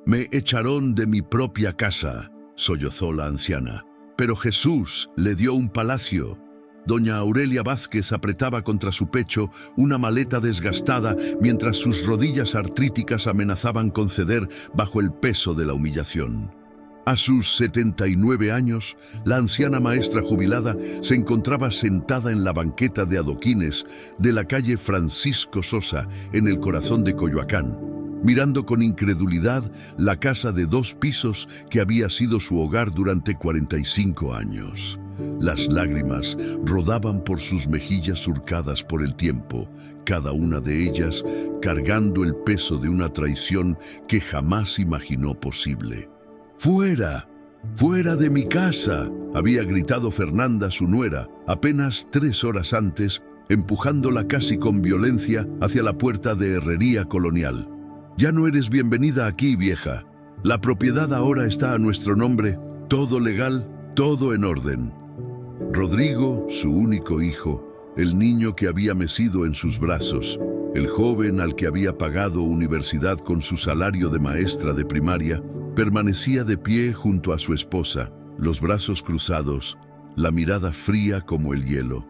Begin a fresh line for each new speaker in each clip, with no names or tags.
Me echaron de mi propia casa, sollozó la anciana. Pero Jesús le dio un palacio. Doña Aurelia Vázquez apretaba contra su pecho una maleta desgastada mientras sus rodillas artríticas amenazaban con ceder bajo el peso de la humillación. A sus 79 años, la anciana maestra jubilada se encontraba sentada en la banqueta de adoquines de la calle Francisco Sosa, en el corazón de Coyoacán, mirando con incredulidad la casa de 2 pisos que había sido su hogar durante 45 años. Las lágrimas rodaban por sus mejillas surcadas por el tiempo, cada una de ellas cargando el peso de una traición que jamás imaginó posible. ¡Fuera! ¡Fuera de mi casa!, había gritado Fernanda, su nuera, apenas 3 horas antes, empujándola casi con violencia hacia la puerta de Herrería Colonial. Ya no eres bienvenida aquí, vieja. La propiedad ahora está a nuestro nombre, todo legal, todo en orden. Rodrigo, su único hijo, el niño que había mecido en sus brazos, el joven al que había pagado universidad con su salario de maestra de primaria, permanecía de pie junto a su esposa, los brazos cruzados, la mirada fría como el hielo.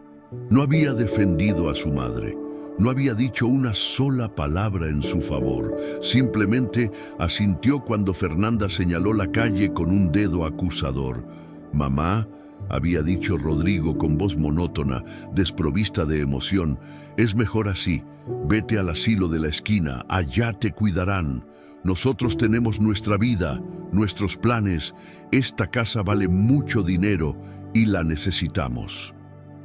No había defendido a su madre. No había dicho una sola palabra en su favor. Simplemente asintió cuando Fernanda señaló la calle con un dedo acusador. «Mamá», había dicho Rodrigo con voz monótona, desprovista de emoción, «es mejor así. Vete al asilo de la esquina, allá te cuidarán. Nosotros tenemos nuestra vida, nuestros planes. Esta casa vale mucho dinero y la necesitamos».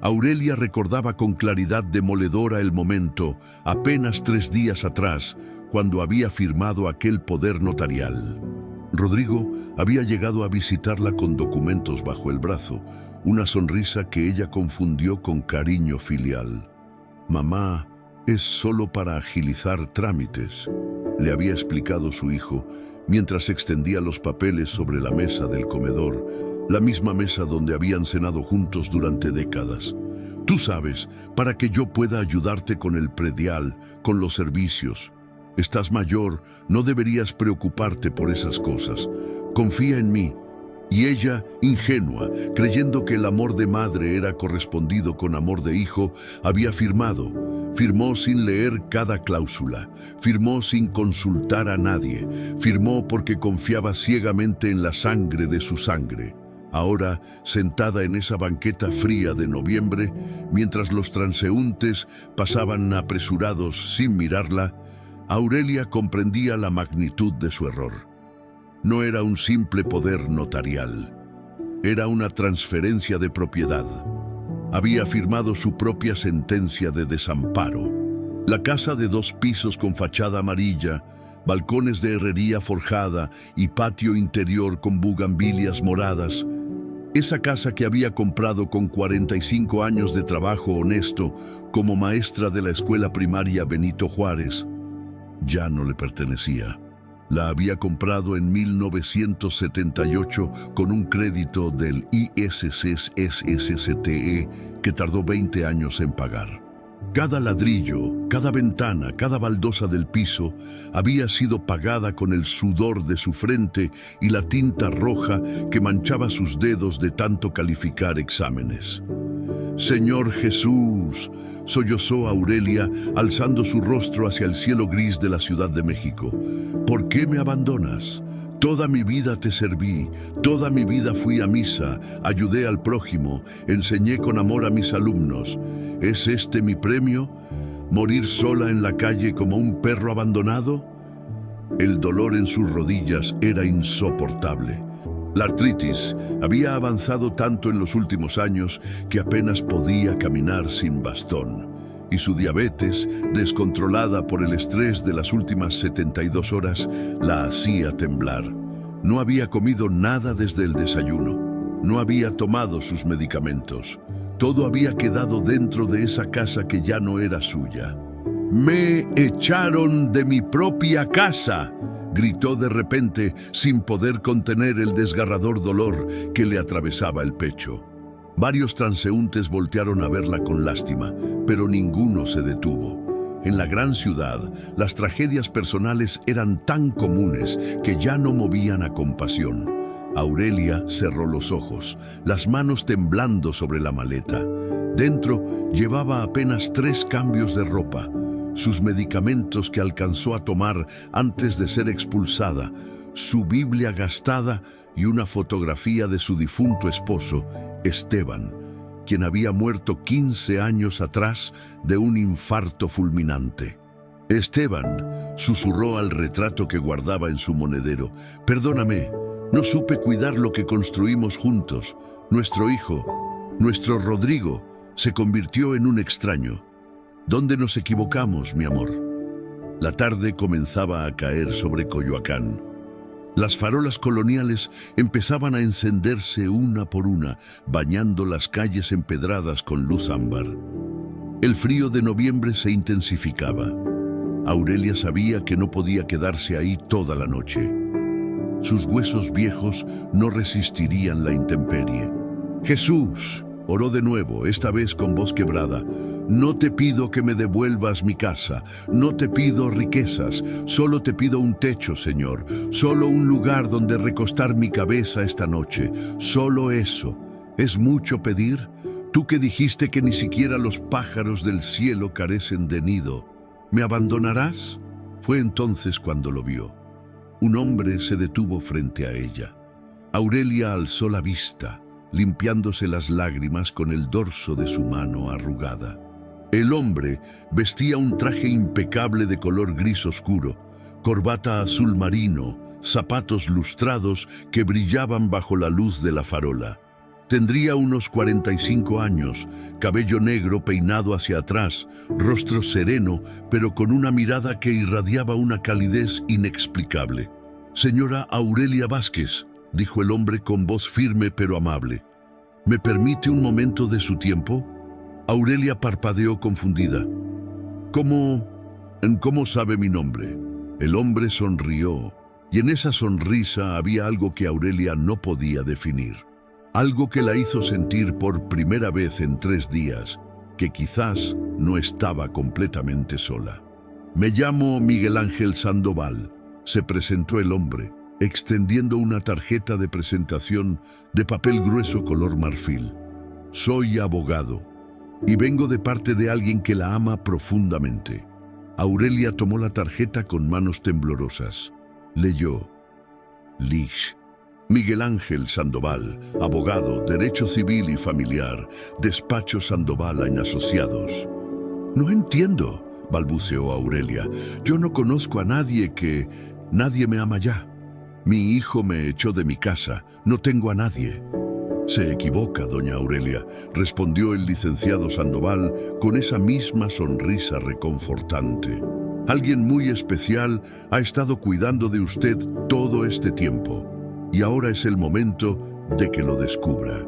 Aurelia recordaba con claridad demoledora el momento, apenas 3 días atrás, cuando había firmado aquel poder notarial. Rodrigo había llegado a visitarla con documentos bajo el brazo, una sonrisa que ella confundió con cariño filial. «Mamá, es solo para agilizar trámites», le había explicado su hijo, mientras extendía los papeles sobre la mesa del comedor, la misma mesa donde habían cenado juntos durante décadas. «Tú sabes, para que yo pueda ayudarte con el predial, con los servicios. Estás mayor, no deberías preocuparte por esas cosas. Confía en mí». Y ella, ingenua, creyendo que el amor de madre era correspondido con amor de hijo, había firmado. Firmó sin leer cada cláusula, firmó sin consultar a nadie, firmó porque confiaba ciegamente en la sangre de su sangre. Ahora, sentada en esa banqueta fría de noviembre, mientras los transeúntes pasaban apresurados sin mirarla, Aurelia comprendía la magnitud de su error. No era un simple poder notarial, era una transferencia de propiedad. Había firmado su propia sentencia de desamparo. La casa de 2 pisos con fachada amarilla, balcones de herrería forjada y patio interior con bugambilias moradas. Esa casa que había comprado con 45 años de trabajo honesto como maestra de la escuela primaria Benito Juárez, ya no le pertenecía. La había comprado en 1978 con un crédito del ISSSTE que tardó 20 años en pagar. Cada ladrillo, cada ventana, cada baldosa del piso había sido pagada con el sudor de su frente y la tinta roja que manchaba sus dedos de tanto calificar exámenes. «Señor Jesús», sollozó Aurelia, alzando su rostro hacia el cielo gris de la Ciudad de México. «¿Por qué me abandonas? Toda mi vida te serví, toda mi vida fui a misa, ayudé al prójimo, enseñé con amor a mis alumnos. ¿Es este mi premio? ¿Morir sola en la calle como un perro abandonado?» El dolor en sus rodillas era insoportable. La artritis había avanzado tanto en los últimos años que apenas podía caminar sin bastón, y su diabetes, descontrolada por el estrés de las últimas 72 horas, la hacía temblar. No había comido nada desde el desayuno, no había tomado sus medicamentos. Todo había quedado dentro de esa casa que ya no era suya. «Me echaron de mi propia casa», gritó de repente, sin poder contener el desgarrador dolor que le atravesaba el pecho. Varios transeúntes voltearon a verla con lástima, pero ninguno se detuvo. En la gran ciudad, las tragedias personales eran tan comunes que ya no movían a compasión. Aurelia cerró los ojos, las manos temblando sobre la maleta. Dentro llevaba apenas 3 cambios de ropa, sus medicamentos que alcanzó a tomar antes de ser expulsada, su Biblia gastada y una fotografía de su difunto esposo, Esteban, quien había muerto 15 años atrás de un infarto fulminante. Esteban susurró al retrato que guardaba en su monedero: «Perdóname, no supe cuidar lo que construimos juntos. Nuestro hijo, nuestro Rodrigo, se convirtió en un extraño. ¿Dónde nos equivocamos, mi amor?». La tarde comenzaba a caer sobre Coyoacán. Las farolas coloniales empezaban a encenderse una por una, bañando las calles empedradas con luz ámbar. El frío de noviembre se intensificaba. Aurelia sabía que no podía quedarse ahí toda la noche. Sus huesos viejos no resistirían la intemperie. «Jesús», oró de nuevo, esta vez con voz quebrada, «no te pido que me devuelvas mi casa, no te pido riquezas, solo te pido un techo, Señor, solo un lugar donde recostar mi cabeza esta noche, solo eso. ¿Es mucho pedir? Tú que dijiste que ni siquiera los pájaros del cielo carecen de nido, ¿me abandonarás?». Fue entonces cuando lo vio. Un hombre se detuvo frente a ella. Aurelia alzó la vista, limpiándose las lágrimas con el dorso de su mano arrugada. El hombre vestía un traje impecable de color gris oscuro, corbata azul marino, zapatos lustrados que brillaban bajo la luz de la farola. Tendría unos 45 años, cabello negro peinado hacia atrás, rostro sereno, pero con una mirada que irradiaba una calidez inexplicable. «Señora Aurelia Vázquez», dijo el hombre con voz firme pero amable, «¿me permite un momento de su tiempo?». Aurelia parpadeó confundida. ¿Cómo sabe mi nombre?». El hombre sonrió, y en esa sonrisa había algo que Aurelia no podía definir. Algo que la hizo sentir por primera vez en 3 días que quizás no estaba completamente sola. «Me llamo Miguel Ángel Sandoval», se presentó el hombre, extendiendo una tarjeta de presentación de papel grueso color marfil. «Soy abogado y vengo de parte de alguien que la ama profundamente». Aurelia tomó la tarjeta con manos temblorosas. Leyó: «Lich. Miguel Ángel Sandoval, abogado, derecho civil y familiar, despacho Sandoval & Asociados». «No entiendo», balbuceó Aurelia. «Yo no conozco a nadie que... Nadie me ama ya. Mi hijo me echó de mi casa. No tengo a nadie». «Se equivoca, doña Aurelia», respondió el licenciado Sandoval con esa misma sonrisa reconfortante. «Alguien muy especial ha estado cuidando de usted todo este tiempo, y ahora es el momento de que lo descubra».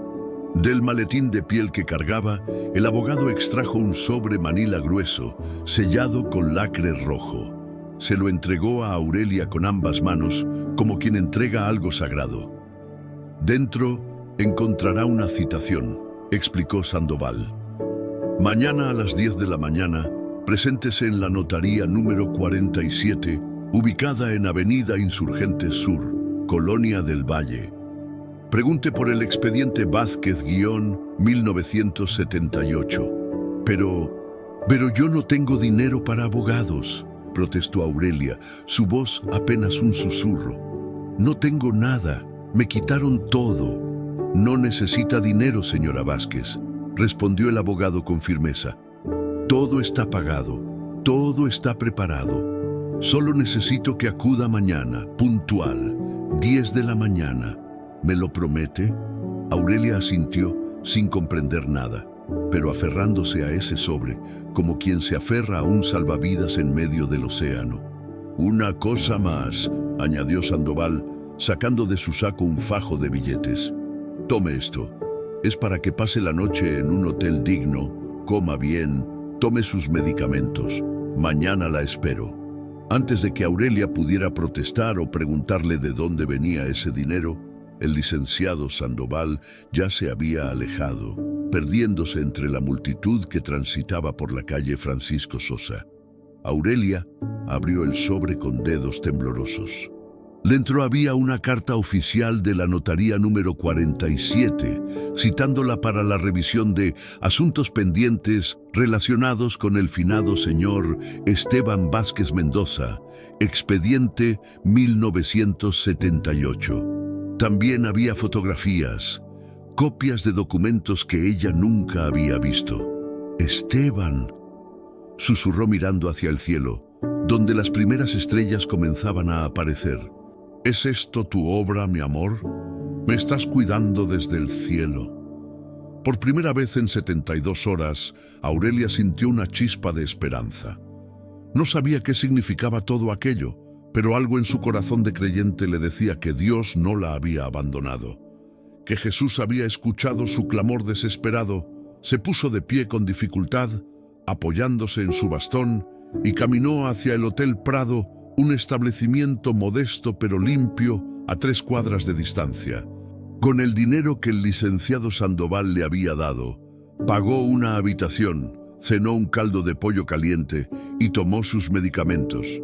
Del maletín de piel que cargaba, el abogado extrajo un sobre manila grueso, sellado con lacre rojo. Se lo entregó a Aurelia con ambas manos, como quien entrega algo sagrado. «Dentro encontrará una citación», explicó Sandoval. «Mañana a las 10 de la mañana, preséntese en la notaría número 47, ubicada en Avenida Insurgentes Sur, Colonia del Valle. Pregunte por el expediente Vázquez-1978. Pero yo no tengo dinero para abogados», protestó Aurelia, su voz apenas un susurro. «No tengo nada, me quitaron todo». «No necesita dinero, señora Vázquez», respondió el abogado con firmeza. «Todo está pagado, todo está preparado. Solo necesito que acuda mañana, puntual, 10 de la mañana. ¿Me lo promete?». Aurelia asintió sin comprender nada, pero aferrándose a ese sobre, como quien se aferra a un salvavidas en medio del océano. «Una cosa más», añadió Sandoval, sacando de su saco un fajo de billetes. «Tome esto. Es para que pase la noche en un hotel digno, coma bien, tome sus medicamentos. Mañana la espero». Antes de que Aurelia pudiera protestar o preguntarle de dónde venía ese dinero, el licenciado Sandoval ya se había alejado, perdiéndose entre la multitud que transitaba por la calle Francisco Sosa. Aurelia abrió el sobre con dedos temblorosos. Dentro había una carta oficial de la notaría número 47, citándola para la revisión de asuntos pendientes relacionados con el finado señor Esteban Vázquez Mendoza, expediente 1978. También había fotografías, copias de documentos que ella nunca había visto. «Esteban», susurró mirando hacia el cielo, donde las primeras estrellas comenzaban a aparecer. «¿Es esto tu obra, mi amor? Me estás cuidando desde el cielo». Por primera vez en 72 horas, Aurelia sintió una chispa de esperanza. No sabía qué significaba todo aquello, pero algo en su corazón de creyente le decía que Dios no la había abandonado, que Jesús había escuchado su clamor desesperado. Se puso de pie con dificultad, apoyándose en su bastón, y caminó hacia el Hotel Prado, un establecimiento modesto pero limpio a 3 cuadras de distancia. Con el dinero que el licenciado Sandoval le había dado, pagó una habitación, cenó un caldo de pollo caliente y tomó sus medicamentos.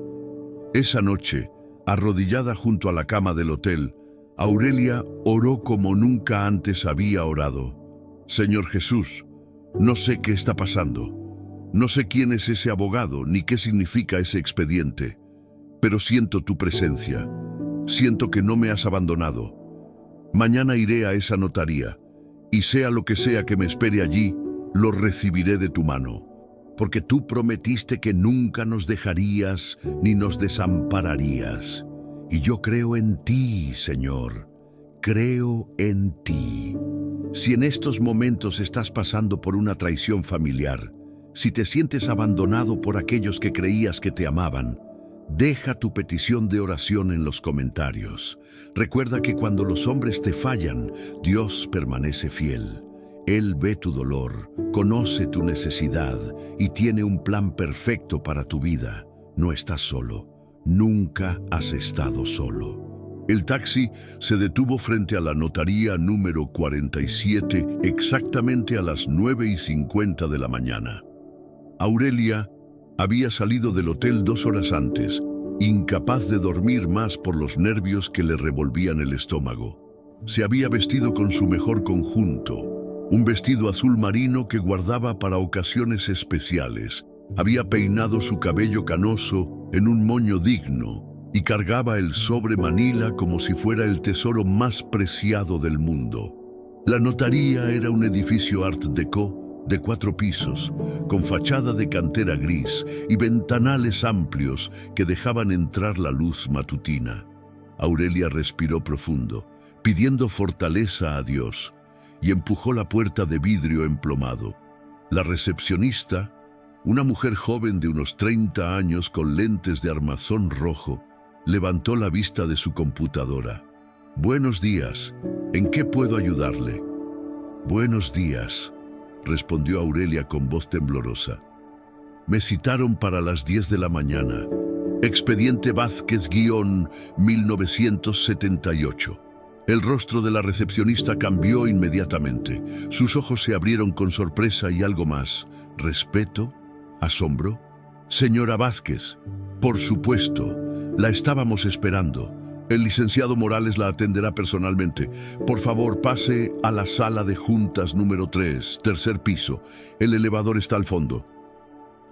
Esa noche, arrodillada junto a la cama del hotel, Aurelia oró como nunca antes había orado. «Señor Jesús, no sé qué está pasando. No sé quién es ese abogado ni qué significa ese expediente. Pero siento tu presencia. Siento que no me has abandonado. Mañana iré a esa notaría, y sea lo que sea que me espere allí, lo recibiré de tu mano. Porque tú prometiste que nunca nos dejarías ni nos desampararías. Y yo creo en ti, Señor. Creo en ti. Si en estos momentos estás pasando por una traición familiar, si te sientes abandonado por aquellos que creías que te amaban, deja tu petición de oración en los comentarios. Recuerda que cuando los hombres te fallan, Dios permanece fiel. Él ve tu dolor, conoce tu necesidad y tiene un plan perfecto para tu vida. No estás solo. Nunca has estado solo. El taxi se detuvo frente a la notaría número 47 exactamente a las 9:50 de la mañana. Aurelia había salido del hotel 2 horas antes, incapaz de dormir más por los nervios que le revolvían el estómago. Se había vestido con su mejor conjunto, un vestido azul marino que guardaba para ocasiones especiales. Había peinado su cabello canoso en un moño digno y cargaba el sobre Manila como si fuera el tesoro más preciado del mundo. La notaría era un edificio Art Deco de 4 pisos, con fachada de cantera gris y ventanales amplios que dejaban entrar la luz matutina. Aurelia respiró profundo, pidiendo fortaleza a Dios, y empujó la puerta de vidrio emplomado. La recepcionista, una mujer joven de unos 30 años con lentes de armazón rojo, levantó la vista de su computadora. «Buenos días. ¿En qué puedo ayudarle?» «Buenos días», respondió Aurelia con voz temblorosa. «Me citaron para las 10 de la mañana. Expediente Vázquez-1978. El rostro de la recepcionista cambió inmediatamente. Sus ojos se abrieron con sorpresa y algo más. ¿Respeto? ¿Asombro? «Señora Vázquez, por supuesto, la estábamos esperando. El licenciado Morales la atenderá personalmente. Por favor, pase a la sala de juntas número 3, tercer piso. El elevador está al fondo».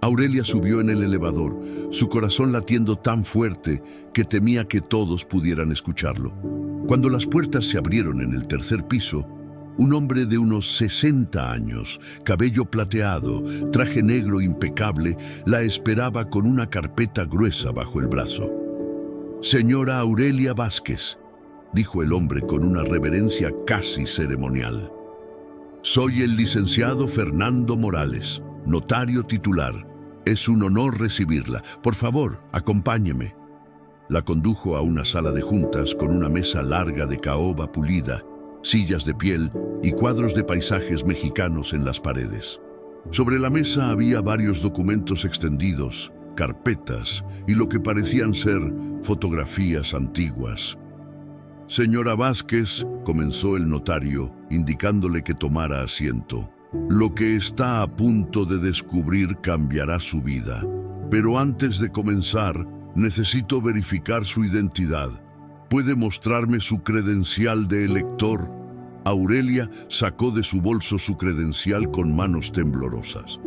Aurelia subió en el elevador, su corazón latiendo tan fuerte que temía que todos pudieran escucharlo. Cuando las puertas se abrieron en el tercer piso, un hombre de unos 60 años, cabello plateado, traje negro impecable, la esperaba con una carpeta gruesa bajo el brazo. «Señora Aurelia Vázquez», dijo el hombre con una reverencia casi ceremonial. «Soy el licenciado Fernando Morales, notario titular. Es un honor recibirla. Por favor, acompáñeme». La condujo a una sala de juntas con una mesa larga de caoba pulida, sillas de piel y cuadros de paisajes mexicanos en las paredes. Sobre la mesa había varios documentos extendidos, carpetas y lo que parecían ser fotografías antiguas. «Señora Vázquez», comenzó el notario, indicándole que tomara asiento, «lo que está a punto de descubrir cambiará su vida. Pero antes de comenzar, necesito verificar su identidad. ¿Puede mostrarme su credencial de elector? Aurelia sacó de su bolso su credencial con manos temblorosas.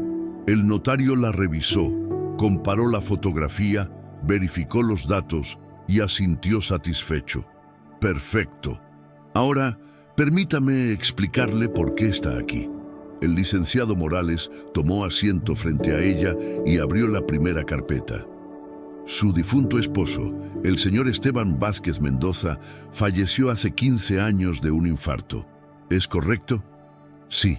El notario la revisó, comparó la fotografía, verificó los datos y asintió satisfecho. Perfecto. Ahora, permítame explicarle por qué está aquí. El licenciado Morales tomó asiento frente a ella y abrió la primera carpeta. Su difunto esposo, el señor Esteban Vázquez Mendoza, falleció hace 15 años de un infarto. ¿Es correcto? Sí,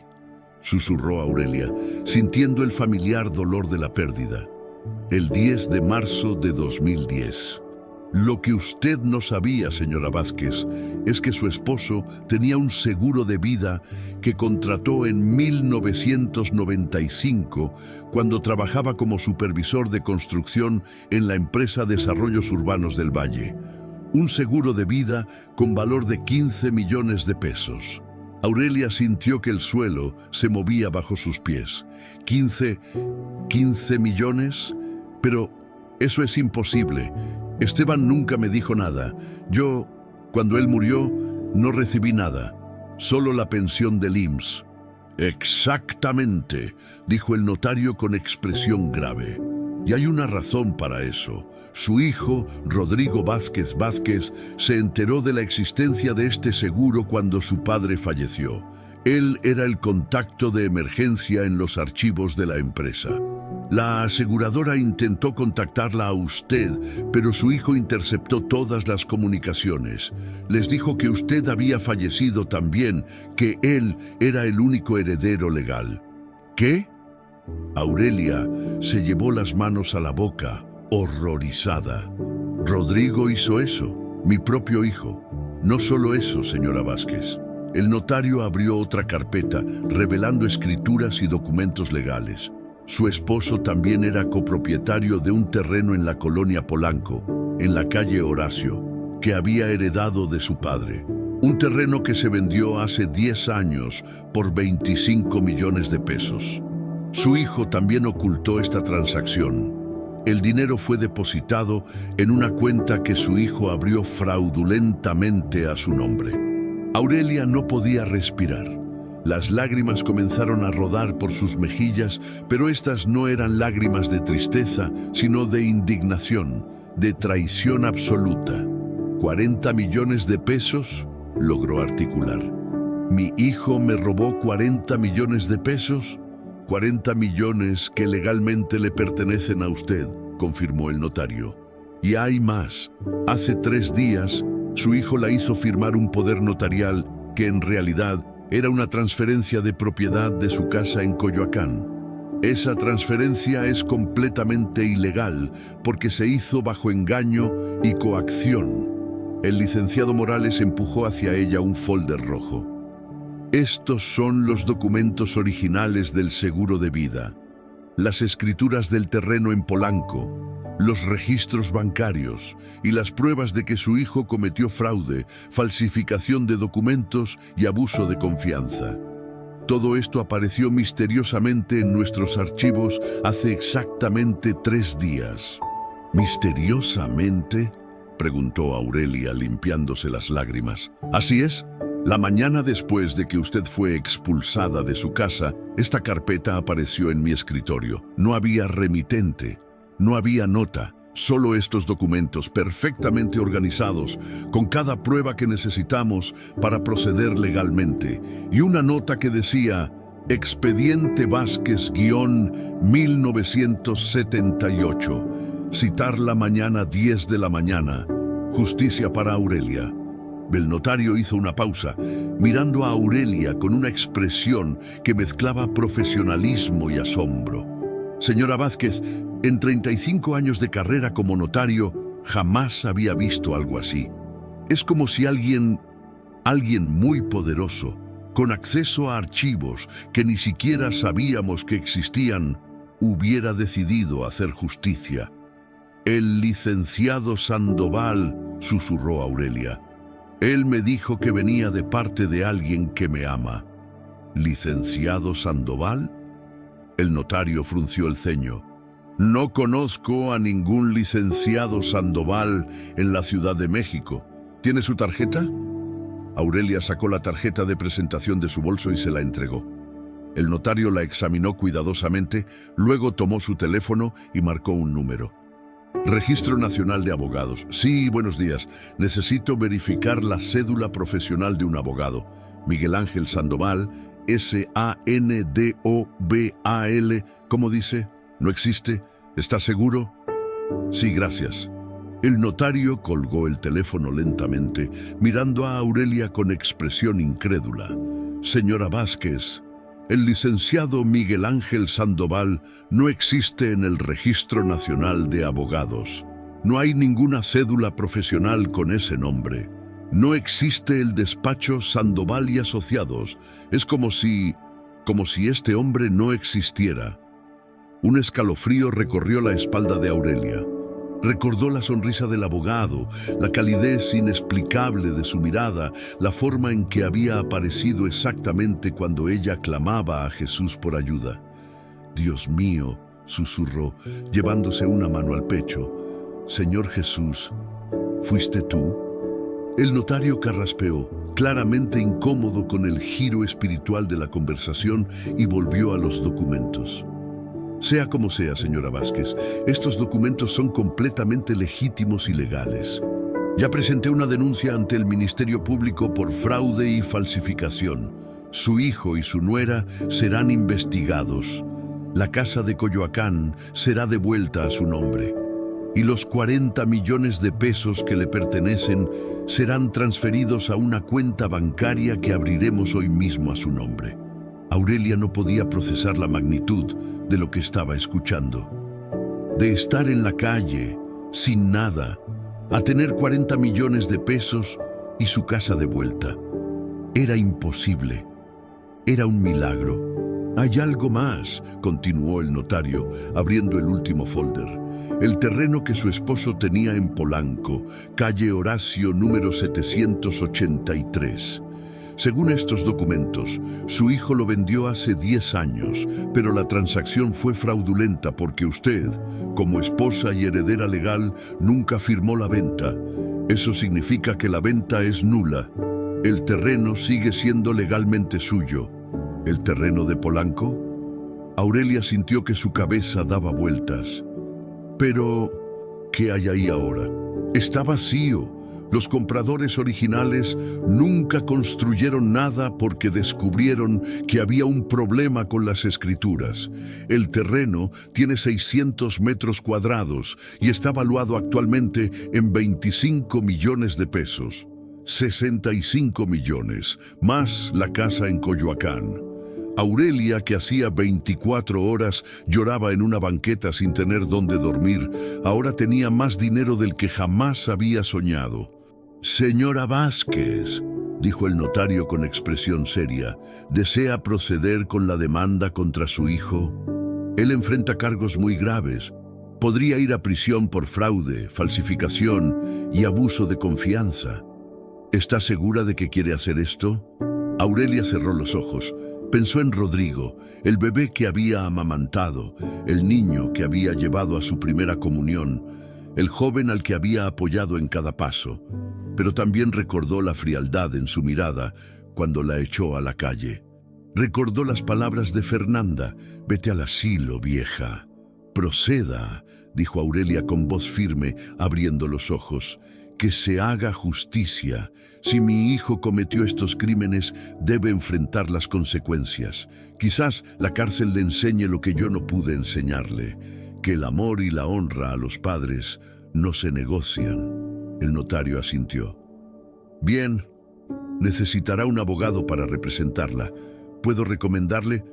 susurró Aurelia, sintiendo el familiar dolor de la pérdida. El 10 de marzo de 2010. Lo que usted no sabía, señora Vázquez, es que su esposo tenía un seguro de vida que contrató en 1995 cuando trabajaba como supervisor de construcción en la empresa Desarrollos Urbanos del Valle. Un seguro de vida con valor de 15 millones de pesos. Aurelia sintió que el suelo se movía bajo sus pies. ¿15 millones? Pero eso es imposible. Esteban nunca me dijo nada. Yo, cuando él murió, no recibí nada, solo la pensión del IMSS. Exactamente, dijo el notario con expresión grave. Y hay una razón para eso. Su hijo, Rodrigo Vázquez Vázquez, se enteró de la existencia de este seguro cuando su padre falleció. Él era el contacto de emergencia en los archivos de la empresa. La aseguradora intentó contactarla a usted, pero su hijo interceptó todas las comunicaciones. Les dijo que usted había fallecido también, que él era el único heredero legal. ¿Qué? Aurelia se llevó las manos a la boca, horrorizada. Rodrigo hizo eso, mi propio hijo. No solo eso, señora Vázquez. El notario abrió otra carpeta, revelando escrituras y documentos legales. Su esposo también era copropietario de un terreno en la colonia Polanco, en la calle Horacio, que había heredado de su padre. Un terreno que se vendió hace 10 años por 25 millones de pesos. Su hijo también ocultó esta transacción. El dinero fue depositado en una cuenta que su hijo abrió fraudulentamente a su nombre. Aurelia no podía respirar. Las lágrimas comenzaron a rodar por sus mejillas, pero estas no eran lágrimas de tristeza, sino de indignación, de traición absoluta. ¿40 millones de pesos? Logró articular. ¿Mi hijo me robó 40 millones de pesos? 40 millones que legalmente le pertenecen a usted, confirmó el notario. Y hay más. Hace 3 días, su hijo la hizo firmar un poder notarial que en realidad era una transferencia de propiedad de su casa en Coyoacán. Esa transferencia es completamente ilegal porque se hizo bajo engaño y coacción. El licenciado Morales empujó hacia ella un folder rojo. Estos son los documentos originales del seguro de vida, las escrituras del terreno en Polanco, los registros bancarios y las pruebas de que su hijo cometió fraude, falsificación de documentos y abuso de confianza. Todo esto apareció misteriosamente en nuestros archivos hace exactamente 3 días. ¿Misteriosamente?, preguntó Aurelia limpiándose las lágrimas. Así es. La mañana después de que usted fue expulsada de su casa, esta carpeta apareció en mi escritorio. No había remitente. No había nota, solo estos documentos perfectamente organizados, con cada prueba que necesitamos para proceder legalmente, y una nota que decía Expediente Vázquez-1978, citar la mañana 10 de la mañana, justicia para Aurelia. El notario hizo una pausa, mirando a Aurelia con una expresión que mezclaba profesionalismo y asombro. Señora Vázquez, en 35 años de carrera como notario, jamás había visto algo así. Es como si alguien muy poderoso, con acceso a archivos que ni siquiera sabíamos que existían, hubiera decidido hacer justicia. El licenciado Sandoval, susurró Aurelia. Él me dijo que venía de parte de alguien que me ama. ¿Licenciado Sandoval? El notario frunció el ceño. No conozco a ningún licenciado Sandoval en la Ciudad de México. ¿Tiene su tarjeta? Aurelia sacó la tarjeta de presentación de su bolso y se la entregó. El notario la examinó cuidadosamente, luego tomó su teléfono y marcó un número. Registro Nacional de Abogados. Sí, buenos días. Necesito verificar la cédula profesional de un abogado. Miguel Ángel Sandoval, S-A-N-D-O-B-A-L. ¿Cómo dice? ¿No existe? ¿Está seguro? Sí, gracias. El notario colgó el teléfono lentamente, mirando a Aurelia con expresión incrédula. Señora Vázquez, el licenciado Miguel Ángel Sandoval no existe en el Registro Nacional de Abogados. No hay ninguna cédula profesional con ese nombre. No existe el despacho Sandoval y Asociados. Es como si este hombre no existiera. Un escalofrío recorrió la espalda de Aurelia. Recordó la sonrisa del abogado, la calidez inexplicable de su mirada, la forma en que había aparecido exactamente cuando ella clamaba a Jesús por ayuda. Dios mío, susurró, llevándose una mano al pecho. Señor Jesús, ¿fuiste tú? El notario carraspeó, claramente incómodo con el giro espiritual de la conversación, y volvió a los documentos. Sea como sea, señora Vázquez, estos documentos son completamente legítimos y legales. Ya presenté una denuncia ante el Ministerio Público por fraude y falsificación. Su hijo y su nuera serán investigados. La casa de Coyoacán será devuelta a su nombre. Y los 40 millones de pesos que le pertenecen serán transferidos a una cuenta bancaria que abriremos hoy mismo a su nombre. Aurelia no podía procesar la magnitud de lo que estaba escuchando. De estar en la calle, sin nada, a tener 40 millones de pesos y su casa de vuelta. Era imposible. Era un milagro. Hay algo más, continuó el notario, abriendo el último folder. El terreno que su esposo tenía en Polanco, calle Horacio número 783. Según estos documentos, su hijo lo vendió hace 10 años, pero la transacción fue fraudulenta porque usted, como esposa y heredera legal, nunca firmó la venta. Eso significa que la venta es nula. El terreno sigue siendo legalmente suyo. ¿El terreno de Polanco? Aurelia sintió que su cabeza daba vueltas. Pero, ¿qué hay ahí ahora? Está vacío. Los compradores originales nunca construyeron nada porque descubrieron que había un problema con las escrituras. El terreno tiene 600 metros cuadrados y está valuado actualmente en 25 millones de pesos. 65 millones, más la casa en Coyoacán. Aurelia, que hacía 24 horas lloraba en una banqueta sin tener dónde dormir, ahora tenía más dinero del que jamás había soñado. Señora Vázquez, dijo el notario con expresión seria, ¿desea proceder con la demanda contra su hijo? Él enfrenta cargos muy graves. Podría ir a prisión por fraude, falsificación y abuso de confianza. ¿Está segura de que quiere hacer esto? Aurelia cerró los ojos. Pensó en Rodrigo, el bebé que había amamantado, el niño que había llevado a su primera comunión, el joven al que había apoyado en cada paso. Pero también recordó la frialdad en su mirada cuando la echó a la calle. Recordó las palabras de Fernanda: «Vete al asilo, vieja». «Proceda», dijo Aurelia con voz firme, abriendo los ojos. «Que se haga justicia. Si mi hijo cometió estos crímenes, debe enfrentar las consecuencias. Quizás la cárcel le enseñe lo que yo no pude enseñarle, que el amor y la honra a los padres no se negocian». El notario asintió. «Bien, necesitará un abogado para representarla. ¿Puedo recomendarle?»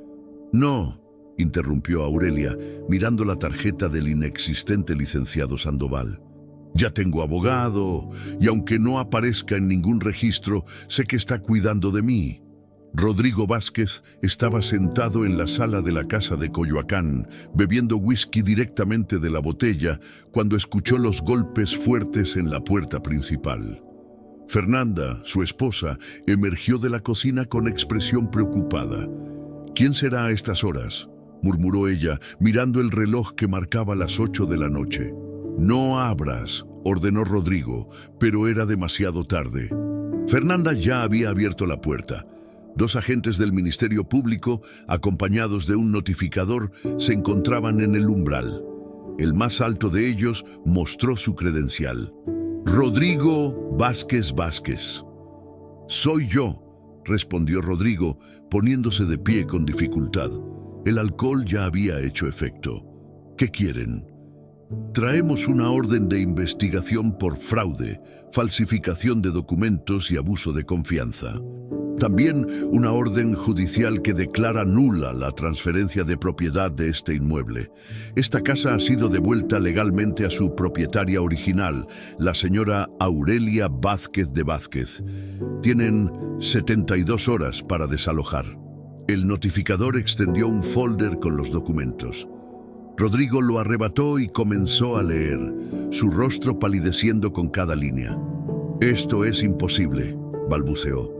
«No», interrumpió Aurelia, mirando la tarjeta del inexistente licenciado Sandoval. «Ya tengo abogado, y aunque no aparezca en ningún registro, sé que está cuidando de mí». Rodrigo Vázquez estaba sentado en la sala de la casa de Coyoacán, bebiendo whisky directamente de la botella, cuando escuchó los golpes fuertes en la puerta principal. Fernanda, su esposa, emergió de la cocina con expresión preocupada. «¿Quién será a estas horas?». murmuró ella, mirando el reloj que marcaba las 8 de la noche. No abras, ordenó Rodrigo, pero era demasiado tarde. Fernanda ya había abierto la puerta. 2 agentes del Ministerio Público, acompañados de un notificador, se encontraban en el umbral. El más alto de ellos mostró su credencial. Rodrigo Vázquez Vázquez. Soy yo, respondió Rodrigo, poniéndose de pie con dificultad. El alcohol ya había hecho efecto. ¿Qué quieren? Traemos una orden de investigación por fraude, falsificación de documentos y abuso de confianza. También una orden judicial que declara nula la transferencia de propiedad de este inmueble. Esta casa ha sido devuelta legalmente a su propietaria original, la señora Aurelia Vázquez de Vázquez. Tienen 72 horas para desalojar. El notificador extendió un folder con los documentos. Rodrigo lo arrebató y comenzó a leer, su rostro palideciendo con cada línea. «Esto es imposible», balbuceó.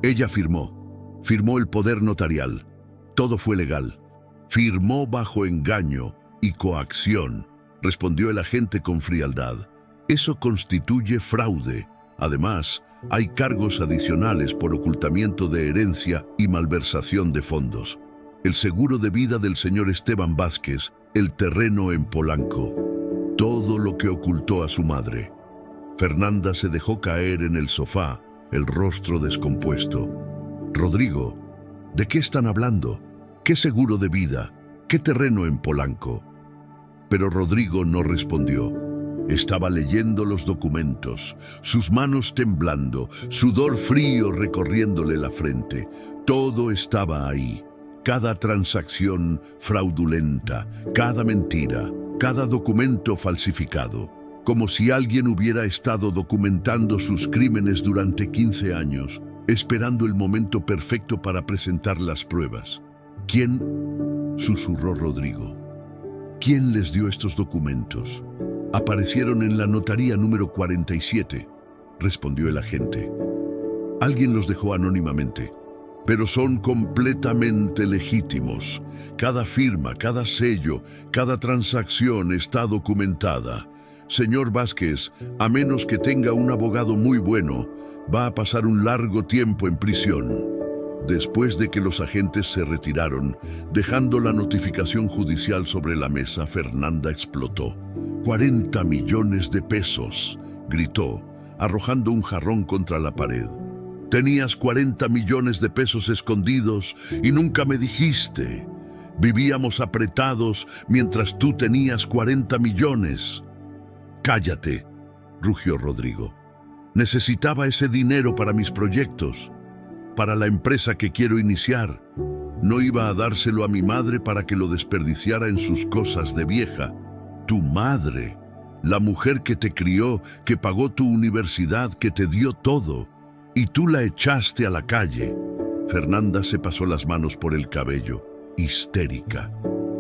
Ella firmó el poder notarial. Todo fue legal. Firmó bajo engaño y coacción, respondió el agente con frialdad. Eso constituye fraude. Además, hay cargos adicionales por ocultamiento de herencia y malversación de fondos. El seguro de vida del señor Esteban Vázquez, el terreno en Polanco. Todo lo que ocultó a su madre. Fernanda se dejó caer en el sofá, el rostro descompuesto. Rodrigo, ¿de qué están hablando? ¿Qué seguro de vida? ¿Qué terreno en Polanco? Pero Rodrigo no respondió. Estaba leyendo los documentos, sus manos temblando, sudor frío recorriéndole la frente. Todo estaba ahí. Cada transacción fraudulenta, cada mentira, cada documento falsificado. Como si alguien hubiera estado documentando sus crímenes durante 15 años, esperando el momento perfecto para presentar las pruebas. ¿Quién? Susurró Rodrigo. ¿Quién les dio estos documentos? Aparecieron en la notaría número 47, respondió el agente. Alguien los dejó anónimamente, pero son completamente legítimos. Cada firma, cada sello, cada transacción está documentada. Señor Vázquez, a menos que tenga un abogado muy bueno, va a pasar un largo tiempo en prisión. Después de que los agentes se retiraron, dejando la notificación judicial sobre la mesa, Fernanda explotó. 40 millones de pesos, gritó, arrojando un jarrón contra la pared. Tenías 40 millones de pesos escondidos y nunca me dijiste. Vivíamos apretados mientras tú tenías 40 millones. Cállate, rugió Rodrigo. Necesitaba ese dinero para mis proyectos, para la empresa que quiero iniciar. No iba a dárselo a mi madre para que lo desperdiciara en sus cosas de vieja. Tu madre, la mujer que te crió, que pagó tu universidad, que te dio todo, y tú la echaste a la calle. Fernanda se pasó las manos por el cabello, histérica.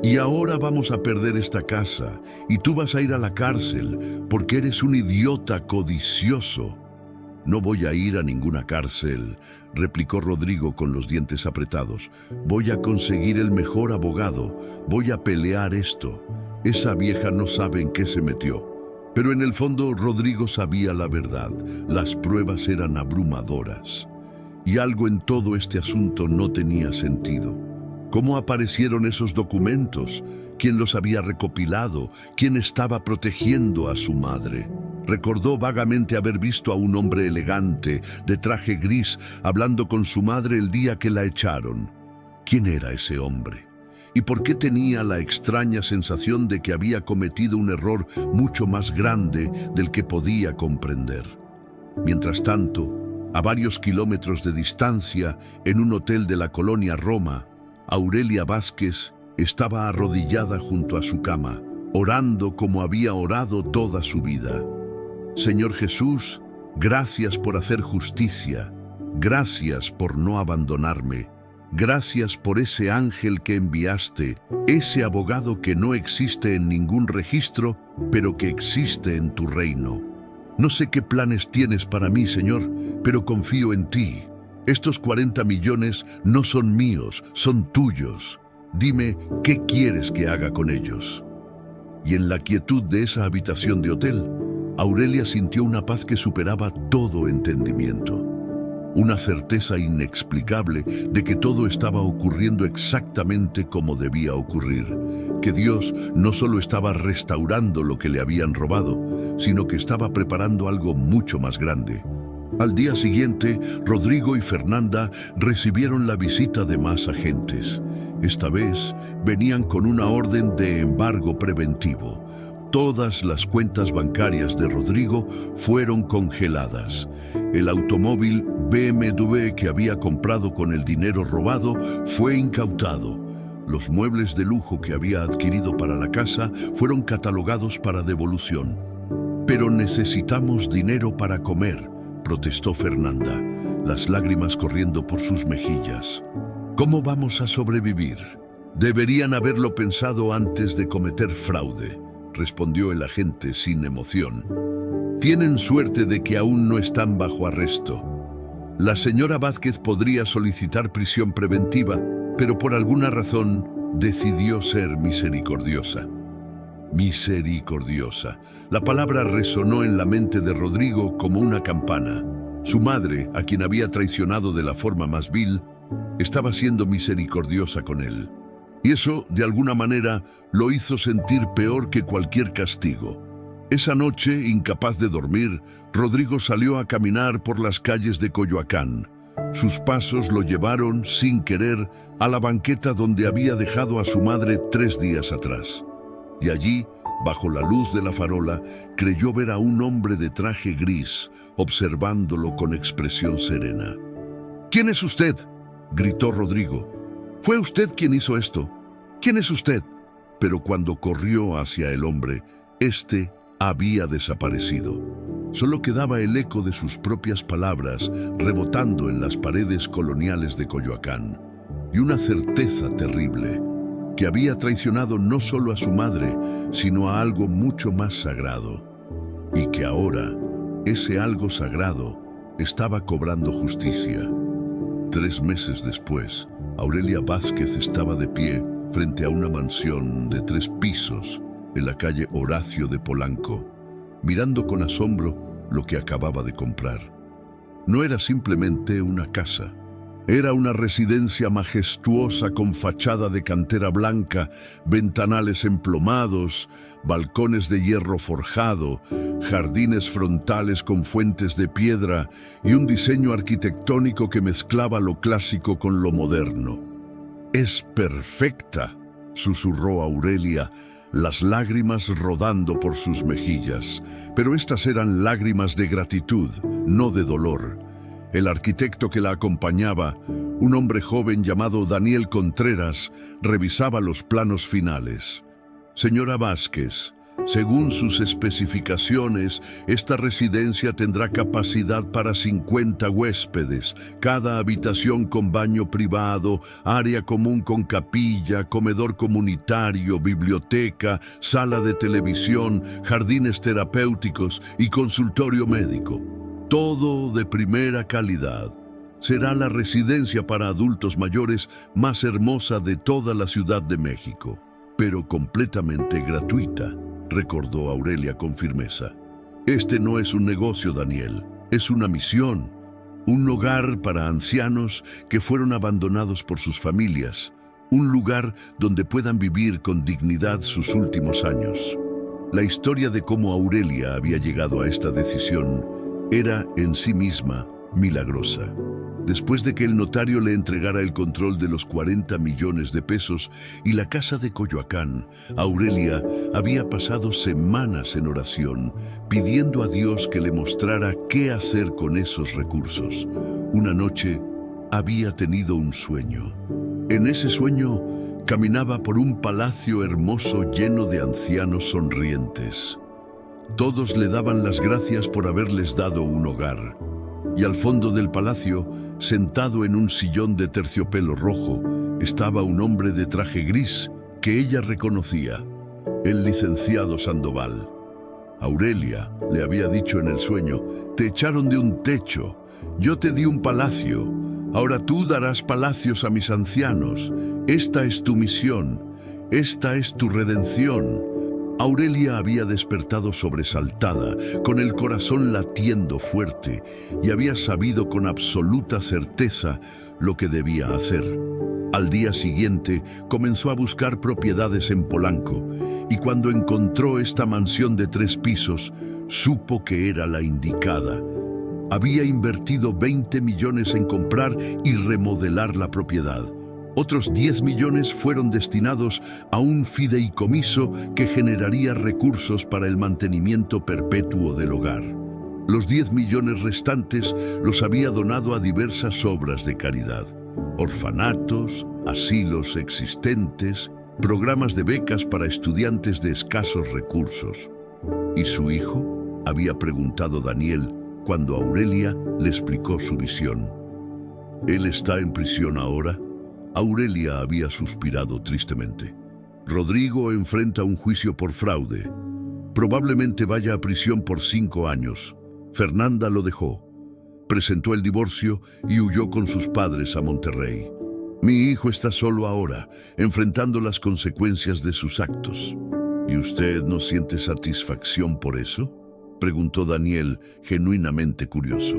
Y ahora vamos a perder esta casa, y tú vas a ir a la cárcel, porque eres un idiota codicioso. No voy a ir a ninguna cárcel, replicó Rodrigo con los dientes apretados. Voy a conseguir el mejor abogado, voy a pelear esto. Esa vieja no sabe en qué se metió. Pero en el fondo Rodrigo sabía la verdad. Las pruebas eran abrumadoras. Y algo en todo este asunto no tenía sentido. ¿Cómo aparecieron esos documentos? ¿Quién los había recopilado? ¿Quién estaba protegiendo a su madre? Recordó vagamente haber visto a un hombre elegante, de traje gris, hablando con su madre el día que la echaron. ¿Quién era ese hombre? ¿Y por qué tenía la extraña sensación de que había cometido un error mucho más grande del que podía comprender? Mientras tanto, a varios kilómetros de distancia, en un hotel de la colonia Roma, Aurelia Vázquez estaba arrodillada junto a su cama, orando como había orado toda su vida. Señor Jesús, gracias por hacer justicia, gracias por no abandonarme, gracias por ese ángel que enviaste, ese abogado que no existe en ningún registro, pero que existe en tu reino. No sé qué planes tienes para mí, Señor, pero confío en ti. Estos 40 millones no son míos, son tuyos. Dime, ¿qué quieres que haga con ellos? Y en la quietud de esa habitación de hotel, Aurelia sintió una paz que superaba todo entendimiento. Una certeza inexplicable de que todo estaba ocurriendo exactamente como debía ocurrir, que Dios no solo estaba restaurando lo que le habían robado, sino que estaba preparando algo mucho más grande. Al día siguiente, Rodrigo y Fernanda recibieron la visita de más agentes. Esta vez venían con una orden de embargo preventivo. Todas las cuentas bancarias de Rodrigo fueron congeladas. El automóvil BMW que había comprado con el dinero robado fue incautado. Los muebles de lujo que había adquirido para la casa fueron catalogados para devolución. «Pero necesitamos dinero para comer», protestó Fernanda, las lágrimas corriendo por sus mejillas. «¿Cómo vamos a sobrevivir?» «Deberían haberlo pensado antes de cometer fraude», respondió el agente sin emoción. «Tienen suerte de que aún no están bajo arresto. La señora Vázquez podría solicitar prisión preventiva, pero por alguna razón decidió ser misericordiosa». Misericordiosa. La palabra resonó en la mente de Rodrigo como una campana. Su madre, a quien había traicionado de la forma más vil, estaba siendo misericordiosa con él. Y eso, de alguna manera, lo hizo sentir peor que cualquier castigo. Esa noche, incapaz de dormir, Rodrigo salió a caminar por las calles de Coyoacán. Sus pasos lo llevaron, sin querer, a la banqueta donde había dejado a su madre 3 días atrás. Y allí, bajo la luz de la farola, creyó ver a un hombre de traje gris, observándolo con expresión serena. «¿Quién es usted?», gritó Rodrigo. «¿Fue usted quien hizo esto? ¿Quién es usted?». Pero cuando corrió hacia el hombre, éste había desaparecido. Solo quedaba el eco de sus propias palabras rebotando en las paredes coloniales de Coyoacán. Y una certeza terrible, que había traicionado no solo a su madre, sino a algo mucho más sagrado. Y que ahora, ese algo sagrado, estaba cobrando justicia. 3 meses después, Aurelia Vázquez estaba de pie frente a una mansión de 3 pisos en la calle Horacio de Polanco, mirando con asombro lo que acababa de comprar. No era simplemente una casa. Era una residencia majestuosa con fachada de cantera blanca, ventanales emplomados, balcones de hierro forjado, jardines frontales con fuentes de piedra y un diseño arquitectónico que mezclaba lo clásico con lo moderno. «Es perfecta», susurró Aurelia, las lágrimas rodando por sus mejillas. Pero estas eran lágrimas de gratitud, no de dolor. El arquitecto que la acompañaba, un hombre joven llamado Daniel Contreras, revisaba los planos finales. «Señora Vázquez, según sus especificaciones, esta residencia tendrá capacidad para 50 huéspedes, cada habitación con baño privado, área común con capilla, comedor comunitario, biblioteca, sala de televisión, jardines terapéuticos y consultorio médico. Todo de primera calidad. Será la residencia para adultos mayores más hermosa de toda la Ciudad de México, pero completamente gratuita», recordó Aurelia con firmeza. «Este no es un negocio, Daniel, es una misión, un hogar para ancianos que fueron abandonados por sus familias, un lugar donde puedan vivir con dignidad sus últimos años». La historia de cómo Aurelia había llegado a esta decisión era en sí misma milagrosa. Después de que el notario le entregara el control de los 40 millones de pesos y la casa de Coyoacán, Aurelia había pasado semanas en oración, pidiendo a Dios que le mostrara qué hacer con esos recursos. Una noche había tenido un sueño. En ese sueño caminaba por un palacio hermoso lleno de ancianos sonrientes. Todos le daban las gracias por haberles dado un hogar. Y al fondo del palacio, sentado en un sillón de terciopelo rojo, estaba un hombre de traje gris que ella reconocía, el licenciado Sandoval. «Aurelia», le había dicho en el sueño, «te echaron de un techo, yo te di un palacio. Ahora tú darás palacios a mis ancianos. Esta es tu misión. Esta es tu redención. Aurelia había despertado sobresaltada, con el corazón latiendo fuerte, y había sabido con absoluta certeza lo que debía hacer. Al día siguiente comenzó a buscar propiedades en Polanco, y cuando encontró esta mansión de 3 pisos, supo que era la indicada. Había invertido 20 millones en comprar y remodelar la propiedad. Otros 10 millones fueron destinados a un fideicomiso que generaría recursos para el mantenimiento perpetuo del hogar. Los 10 millones restantes los había donado a diversas obras de caridad: orfanatos, asilos existentes, programas de becas para estudiantes de escasos recursos. ¿Y su hijo?, había preguntado Daniel cuando Aurelia le explicó su visión. ¿Él está en prisión ahora? Aurelia había suspirado tristemente. Rodrigo enfrenta un juicio por fraude. Probablemente vaya a prisión por 5 años. Fernanda lo dejó. Presentó el divorcio y huyó con sus padres a Monterrey. Mi hijo está solo ahora, enfrentando las consecuencias de sus actos. ¿Y usted no siente satisfacción por eso?, preguntó Daniel, genuinamente curioso.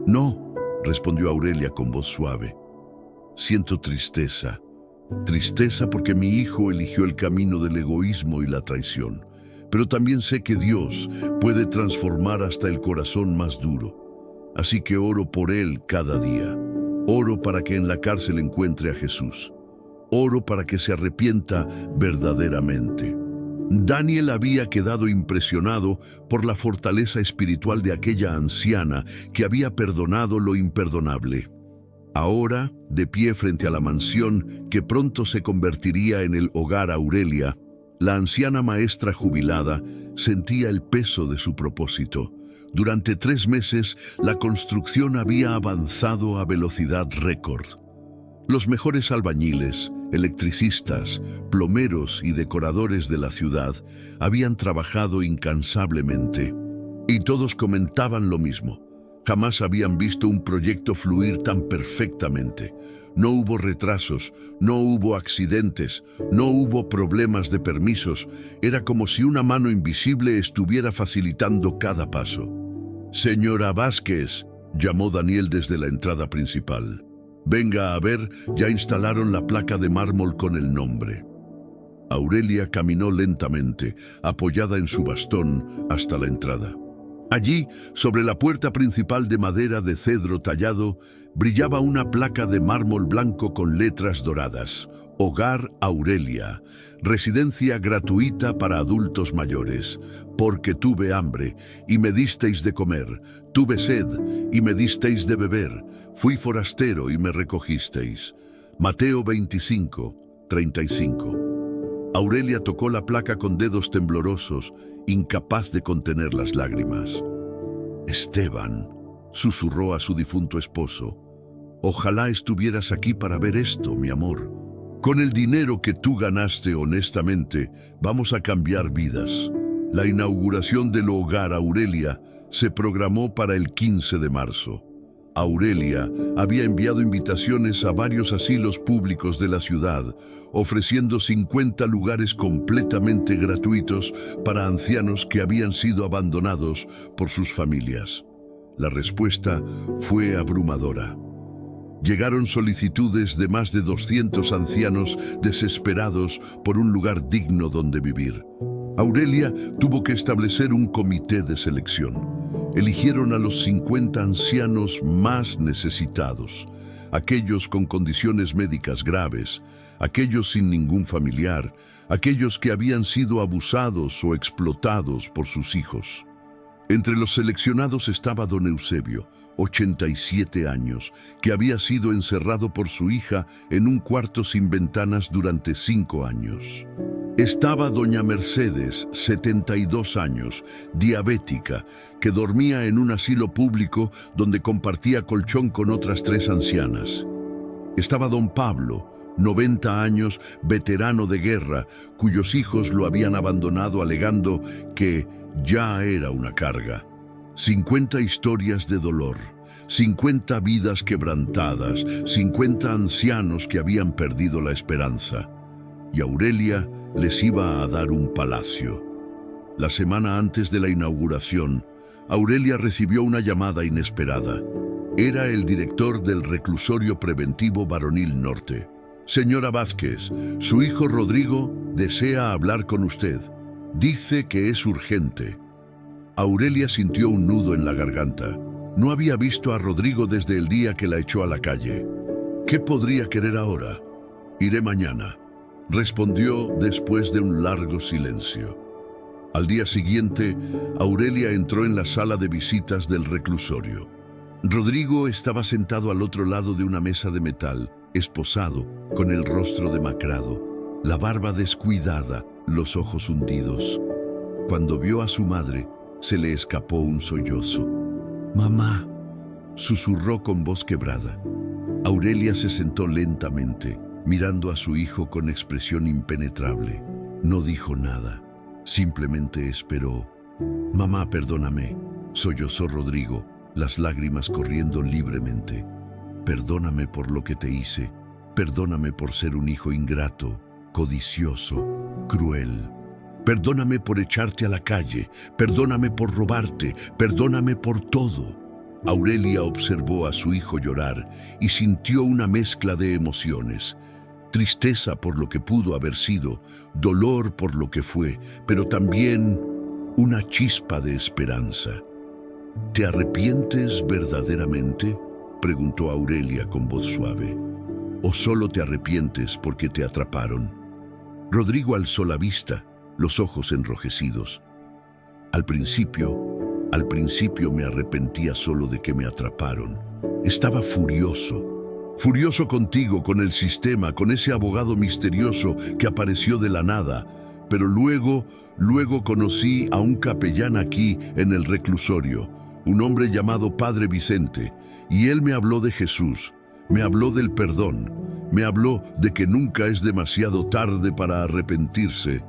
No, respondió Aurelia con voz suave. Siento tristeza. Tristeza porque mi hijo eligió el camino del egoísmo y la traición. Pero también sé que Dios puede transformar hasta el corazón más duro. Así que oro por él cada día. Oro para que en la cárcel encuentre a Jesús. Oro para que se arrepienta verdaderamente. Daniel había quedado impresionado por la fortaleza espiritual de aquella anciana que había perdonado lo imperdonable. Ahora, de pie frente a la mansión que pronto se convertiría en el hogar Aurelia, la anciana maestra jubilada sentía el peso de su propósito. Durante 3 meses, la construcción había avanzado a velocidad récord. Los mejores albañiles, electricistas, plomeros y decoradores de la ciudad habían trabajado incansablemente. Y todos comentaban lo mismo. Jamás habían visto un proyecto fluir tan perfectamente. No hubo retrasos, no hubo accidentes, no hubo problemas de permisos. Era como si una mano invisible estuviera facilitando cada paso. «Señora Vázquez», llamó Daniel desde la entrada principal. «Venga a ver, ya instalaron la placa de mármol con el nombre». Aurelia caminó lentamente, apoyada en su bastón, hasta la entrada. Allí, sobre la puerta principal de madera de cedro tallado, brillaba una placa de mármol blanco con letras doradas: Hogar Aurelia, residencia gratuita para adultos mayores, porque tuve hambre y me disteis de comer, tuve sed y me disteis de beber, fui forastero y me recogisteis. Mateo 25, 35. Aurelia tocó la placa con dedos temblorosos, incapaz de contener las lágrimas. «Esteban», susurró a su difunto esposo, «ojalá estuvieras aquí para ver esto, mi amor. Con el dinero que tú ganaste honestamente, vamos a cambiar vidas». La inauguración del Hogar Aurelia se programó para el 15 de marzo. Aurelia había enviado invitaciones a varios asilos públicos de la ciudad, ofreciendo 50 lugares completamente gratuitos para ancianos que habían sido abandonados por sus familias. La respuesta fue abrumadora. Llegaron solicitudes de más de 200 ancianos desesperados por un lugar digno donde vivir. Aurelia tuvo que establecer un comité de selección. Eligieron a los 50 ancianos más necesitados, aquellos con condiciones médicas graves, aquellos sin ningún familiar, aquellos que habían sido abusados o explotados por sus hijos. Entre los seleccionados estaba don Eusebio, 87 años, que había sido encerrado por su hija en un cuarto sin ventanas durante 5 años. Estaba doña Mercedes, 72 años, diabética, que dormía en un asilo público donde compartía colchón con otras 3 ancianas. Estaba don Pablo, 90 años, veterano de guerra, cuyos hijos lo habían abandonado alegando que ya era una carga. 50 historias de dolor, 50 vidas quebrantadas, 50 ancianos que habían perdido la esperanza. Y Aurelia les iba a dar un palacio. La semana antes de la inauguración, Aurelia recibió una llamada inesperada. Era el director del reclusorio preventivo Varonil Norte. Señora Vázquez, su hijo Rodrigo desea hablar con usted. Dice que es urgente. Aurelia sintió un nudo en la garganta. No había visto a Rodrigo desde el día que la echó a la calle. ¿Qué podría querer ahora? Iré mañana, respondió después de un largo silencio. Al día siguiente, Aurelia entró en la sala de visitas del reclusorio. Rodrigo estaba sentado al otro lado de una mesa de metal, esposado, con el rostro demacrado, la barba descuidada, los ojos hundidos. Cuando vio a su madre, se le escapó un sollozo. «Mamá», susurró con voz quebrada. Aurelia se sentó lentamente, mirando a su hijo con expresión impenetrable. No dijo nada, simplemente esperó. «Mamá, perdóname», sollozó Rodrigo, las lágrimas corriendo libremente. «Perdóname por lo que te hice, perdóname por ser un hijo ingrato, codicioso, cruel. Perdóname por echarte a la calle, perdóname por robarte, perdóname por todo». Aurelia observó a su hijo llorar y sintió una mezcla de emociones. Tristeza por lo que pudo haber sido, dolor por lo que fue, pero también una chispa de esperanza. «¿Te arrepientes verdaderamente?», preguntó Aurelia con voz suave. «¿O solo te arrepientes porque te atraparon?». Rodrigo alzó la vista, los ojos enrojecidos. Al principio me arrepentía solo de que me atraparon. Estaba furioso contigo, con el sistema, con ese abogado misterioso que apareció de la nada. Pero luego conocí a un capellán aquí en el reclusorio, un hombre llamado Padre Vicente, y él me habló de Jesús, me habló del perdón, me habló de que nunca es demasiado tarde para arrepentirse».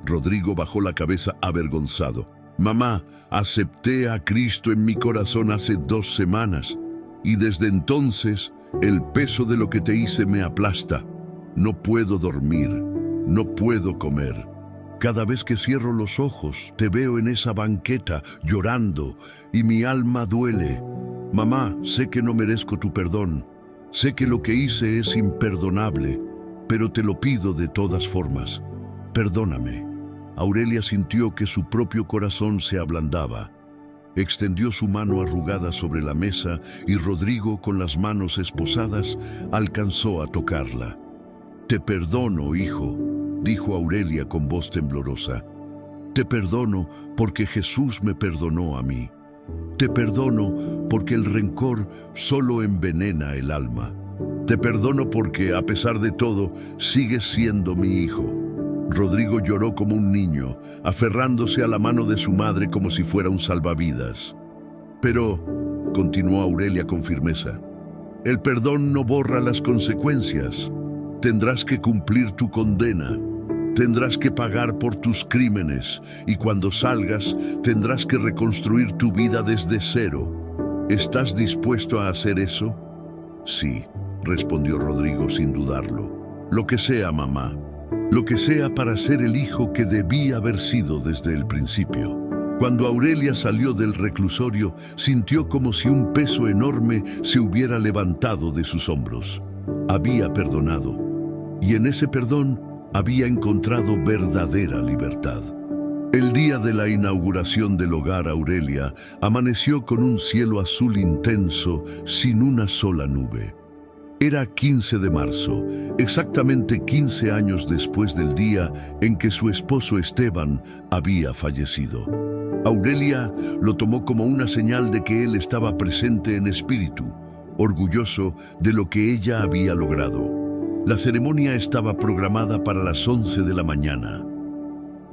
Rodrigo bajó la cabeza avergonzado. «Mamá, acepté a Cristo en mi corazón hace 2 semanas, y desde entonces el peso de lo que te hice me aplasta. No puedo dormir, no puedo comer. Cada vez que cierro los ojos, te veo en esa banqueta llorando y mi alma duele. Mamá, sé que no merezco tu perdón, sé que lo que hice es imperdonable, pero te lo pido de todas formas. Perdóname». Aurelia sintió que su propio corazón se ablandaba. Extendió su mano arrugada sobre la mesa y Rodrigo, con las manos esposadas, alcanzó a tocarla. «Te perdono, hijo», dijo Aurelia con voz temblorosa. «Te perdono porque Jesús me perdonó a mí. Te perdono porque el rencor solo envenena el alma. Te perdono porque, a pesar de todo, sigues siendo mi hijo». Rodrigo lloró como un niño, aferrándose a la mano de su madre como si fuera un salvavidas. «Pero», continuó Aurelia con firmeza, «el perdón no borra las consecuencias. Tendrás que cumplir tu condena. Tendrás que pagar por tus crímenes y cuando salgas tendrás que reconstruir tu vida desde cero. ¿Estás dispuesto a hacer eso?». «Sí», respondió Rodrigo sin dudarlo. «Lo que sea, mamá. Lo que sea para ser el hijo que debía haber sido desde el principio». Cuando Aurelia salió del reclusorio, sintió como si un peso enorme se hubiera levantado de sus hombros. Había perdonado, y en ese perdón había encontrado verdadera libertad. El día de la inauguración del hogar Aurelia amaneció con un cielo azul intenso, sin una sola nube. Era 15 de marzo, exactamente 15 años después del día en que su esposo Esteban había fallecido. Aurelia lo tomó como una señal de que él estaba presente en espíritu, orgulloso de lo que ella había logrado. La ceremonia estaba programada para las 11 de la mañana.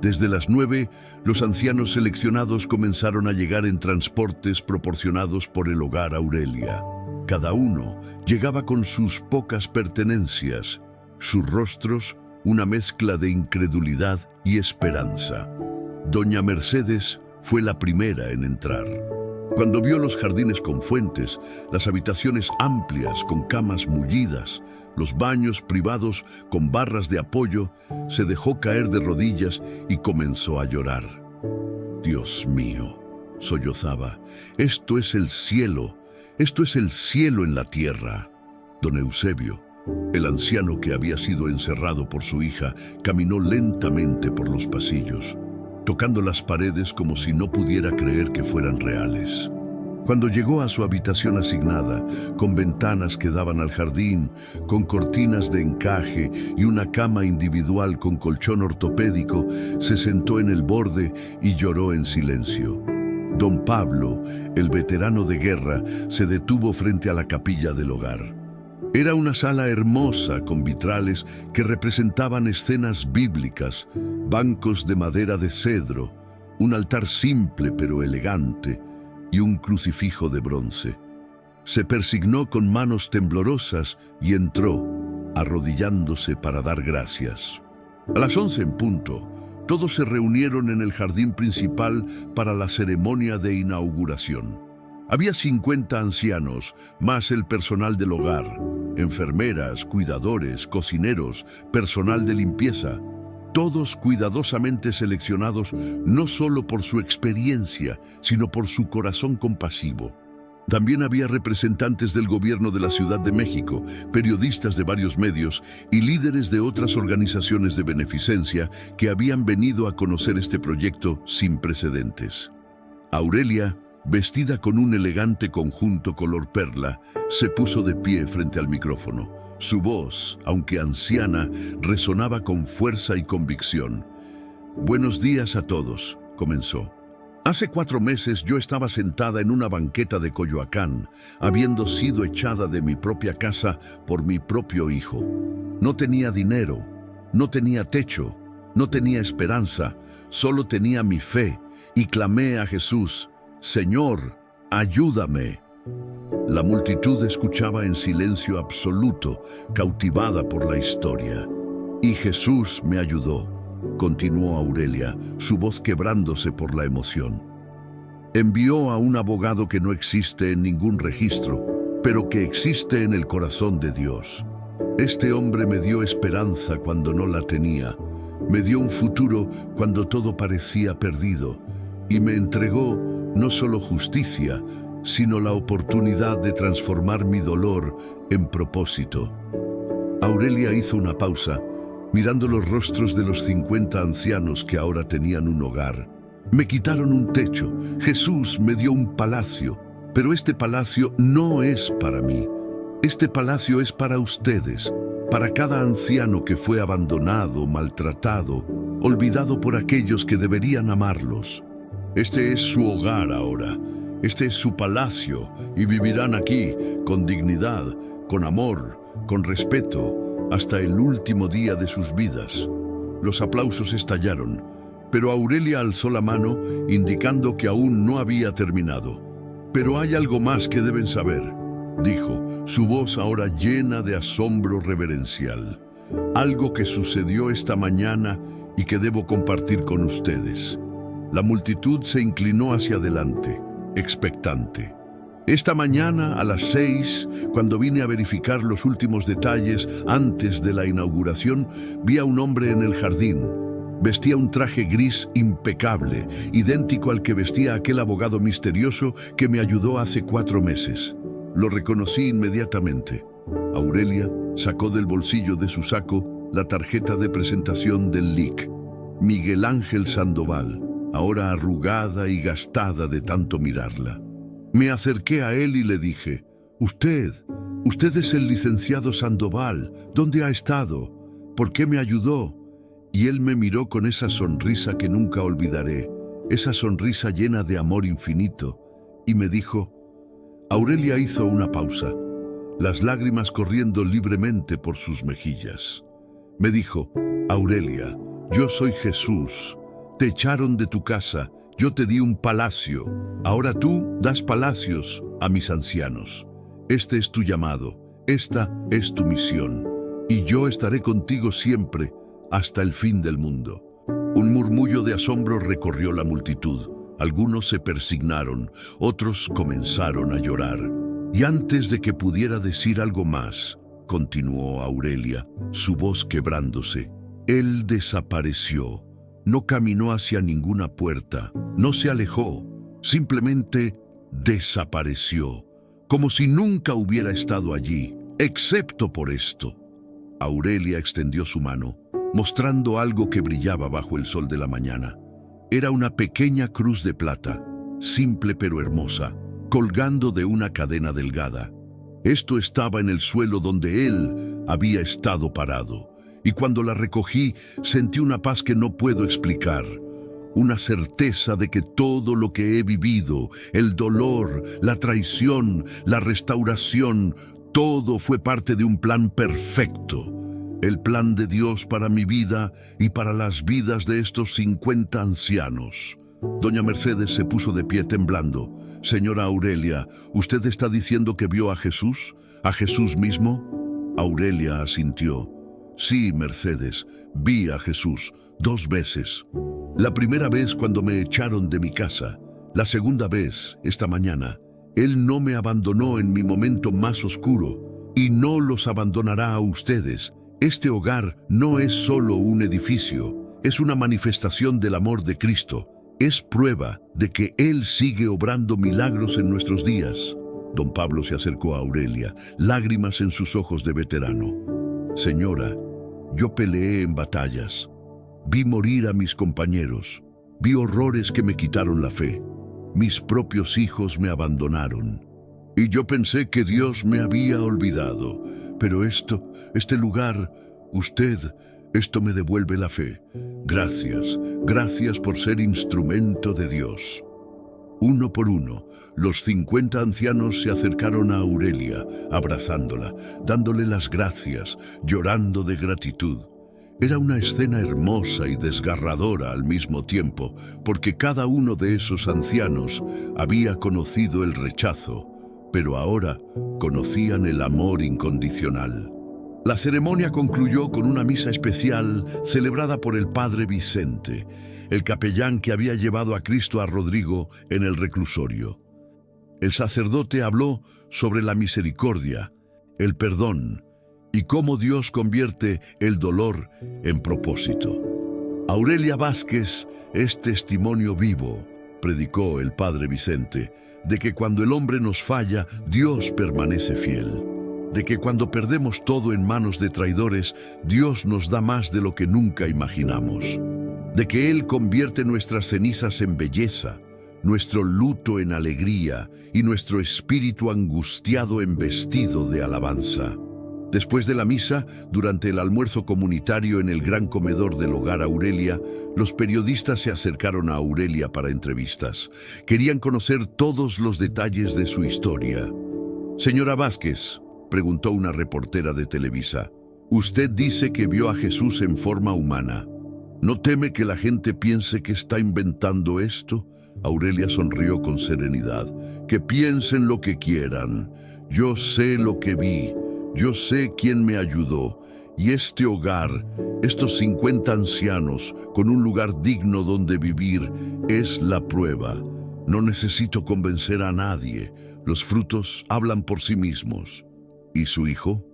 Desde las 9, los ancianos seleccionados comenzaron a llegar en transportes proporcionados por el hogar Aurelia. Cada uno llegaba con sus pocas pertenencias, sus rostros una mezcla de incredulidad y esperanza. Doña Mercedes fue la primera en entrar. Cuando vio los jardines con fuentes, las habitaciones amplias con camas mullidas, los baños privados con barras de apoyo, se dejó caer de rodillas y comenzó a llorar. «Dios mío», sollozaba, «esto es el cielo en la tierra». Don Eusebio, el anciano que había sido encerrado por su hija, caminó lentamente por los pasillos, tocando las paredes como si no pudiera creer que fueran reales. Cuando llegó a su habitación asignada, con ventanas que daban al jardín, con cortinas de encaje y una cama individual con colchón ortopédico, se sentó en el borde y lloró en silencio. Don Pablo, el veterano de guerra, se detuvo frente a la capilla del hogar. Era una sala hermosa con vitrales que representaban escenas bíblicas, bancos de madera de cedro, un altar simple pero elegante y un crucifijo de bronce. Se persignó con manos temblorosas y entró, arrodillándose para dar gracias. A las 11 en punto, todos se reunieron en el jardín principal para la ceremonia de inauguración. Había 50 ancianos, más el personal del hogar, enfermeras, cuidadores, cocineros, personal de limpieza, todos cuidadosamente seleccionados no solo por su experiencia, sino por su corazón compasivo. También había representantes del gobierno de la Ciudad de México, periodistas de varios medios y líderes de otras organizaciones de beneficencia que habían venido a conocer este proyecto sin precedentes. Aurelia, vestida con un elegante conjunto color perla, se puso de pie frente al micrófono. Su voz, aunque anciana, resonaba con fuerza y convicción. «Buenos días a todos», comenzó. «Hace 4 meses yo estaba sentada en una banqueta de Coyoacán, habiendo sido echada de mi propia casa por mi propio hijo. No tenía dinero, no tenía techo, no tenía esperanza, solo tenía mi fe, y clamé a Jesús: «Señor, ayúdame». La multitud escuchaba en silencio absoluto, cautivada por la historia. «Y Jesús me ayudó», continuó Aurelia, su voz quebrándose por la emoción. «Envió a un abogado que no existe en ningún registro, pero que existe en el corazón de Dios. Este hombre me dio esperanza cuando no la tenía, me dio un futuro cuando todo parecía perdido, y me entregó no solo justicia, sino la oportunidad de transformar mi dolor en propósito». Aurelia hizo una pausa, mirando los rostros de los 50 ancianos que ahora tenían un hogar. «Me quitaron un techo, Jesús me dio un palacio, pero este palacio no es para mí. Este palacio es para ustedes, para cada anciano que fue abandonado, maltratado, olvidado por aquellos que deberían amarlos. Este es su hogar ahora, este es su palacio, y vivirán aquí con dignidad, con amor, con respeto, hasta el último día de sus vidas». Los aplausos estallaron, pero Aurelia alzó la mano, indicando que aún no había terminado. «Pero hay algo más que deben saber», dijo, su voz ahora llena de asombro reverencial. «Algo que sucedió esta mañana y que debo compartir con ustedes». La multitud se inclinó hacia adelante, expectante. «Esta mañana a las 6, cuando vine a verificar los últimos detalles antes de la inauguración, vi a un hombre en el jardín. Vestía un traje gris impecable, idéntico al que vestía aquel abogado misterioso que me ayudó hace 4 meses. Lo reconocí inmediatamente». Aurelia sacó del bolsillo de su saco la tarjeta de presentación del LIC. Miguel Ángel Sandoval, ahora arrugada y gastada de tanto mirarla. Me acerqué a él y le dije: Usted es el licenciado Sandoval. ¿Dónde ha estado? ¿Por qué me ayudó?» Y él me miró con esa sonrisa que nunca olvidaré, esa sonrisa llena de amor infinito, y me dijo. Aurelia hizo una pausa, las lágrimas corriendo libremente por sus mejillas. Me dijo: «Aurelia, yo soy Jesús. Te echaron de tu casa, yo te di un palacio. Ahora tú das palacios a mis ancianos. Este es tu llamado, esta es tu misión, y yo estaré contigo siempre, hasta el fin del mundo». Un murmullo de asombro recorrió la multitud. Algunos se persignaron, otros comenzaron a llorar. Y antes de que pudiera decir algo más, continuó Aurelia, su voz quebrándose, él desapareció. No caminó hacia ninguna puerta, no se alejó, simplemente desapareció, como si nunca hubiera estado allí, excepto por esto. Aurelia extendió su mano, mostrando algo que brillaba bajo el sol de la mañana. Era una pequeña cruz de plata, simple pero hermosa, colgando de una cadena delgada. Esto estaba en el suelo donde él había estado parado, y cuando la recogí sentí una paz que no puedo explicar, una certeza de que todo lo que he vivido, el dolor, la traición, la restauración, todo fue parte de un plan perfecto. El plan de Dios para mi vida y para las vidas de estos 50 ancianos. Doña Mercedes se puso de pie temblando. Señora Aurelia, ¿usted está diciendo que vio a Jesús? ¿A Jesús mismo? Aurelia asintió. Sí, Mercedes, vi a Jesús 2 veces. La primera vez cuando me echaron de mi casa. La segunda vez, esta mañana. Él no me abandonó en mi momento más oscuro y no los abandonará a ustedes. Este hogar no es solo un edificio, es una manifestación del amor de Cristo. Es prueba de que Él sigue obrando milagros en nuestros días. Don Pablo se acercó a Aurelia, lágrimas en sus ojos de veterano. Señora, yo peleé en batallas. Vi morir a mis compañeros. Vi horrores que me quitaron la fe. Mis propios hijos me abandonaron. Y yo pensé que Dios me había olvidado. Pero este lugar, usted, esto me devuelve la fe. Gracias, gracias por ser instrumento de Dios. Uno por uno, los 50 ancianos se acercaron a Aurelia, abrazándola, dándole las gracias, llorando de gratitud. Era una escena hermosa y desgarradora al mismo tiempo, porque cada uno de esos ancianos había conocido el rechazo, pero ahora conocían el amor incondicional. La ceremonia concluyó con una misa especial celebrada por el padre Vicente, el capellán que había llevado a Cristo a Rodrigo en el reclusorio. El sacerdote habló sobre la misericordia, el perdón y cómo Dios convierte el dolor en propósito. Aurelia Vázquez es testimonio vivo, predicó el padre Vicente, de que cuando el hombre nos falla, Dios permanece fiel. De que cuando perdemos todo en manos de traidores, Dios nos da más de lo que nunca imaginamos. De que Él convierte nuestras cenizas en belleza, nuestro luto en alegría y nuestro espíritu angustiado en vestido de alabanza. Después de la misa, durante el almuerzo comunitario en el gran comedor del hogar Aurelia, los periodistas se acercaron a Aurelia para entrevistas. Querían conocer todos los detalles de su historia. Señora Vázquez, preguntó una reportera de Televisa, usted dice que vio a Jesús en forma humana. ¿No teme que la gente piense que está inventando esto? Aurelia sonrió con serenidad. Que piensen lo que quieran. Yo sé lo que vi. Yo sé quién me ayudó, y este hogar, estos 50 ancianos, con un lugar digno donde vivir, es la prueba. No necesito convencer a nadie, los frutos hablan por sí mismos. ¿Y su hijo?,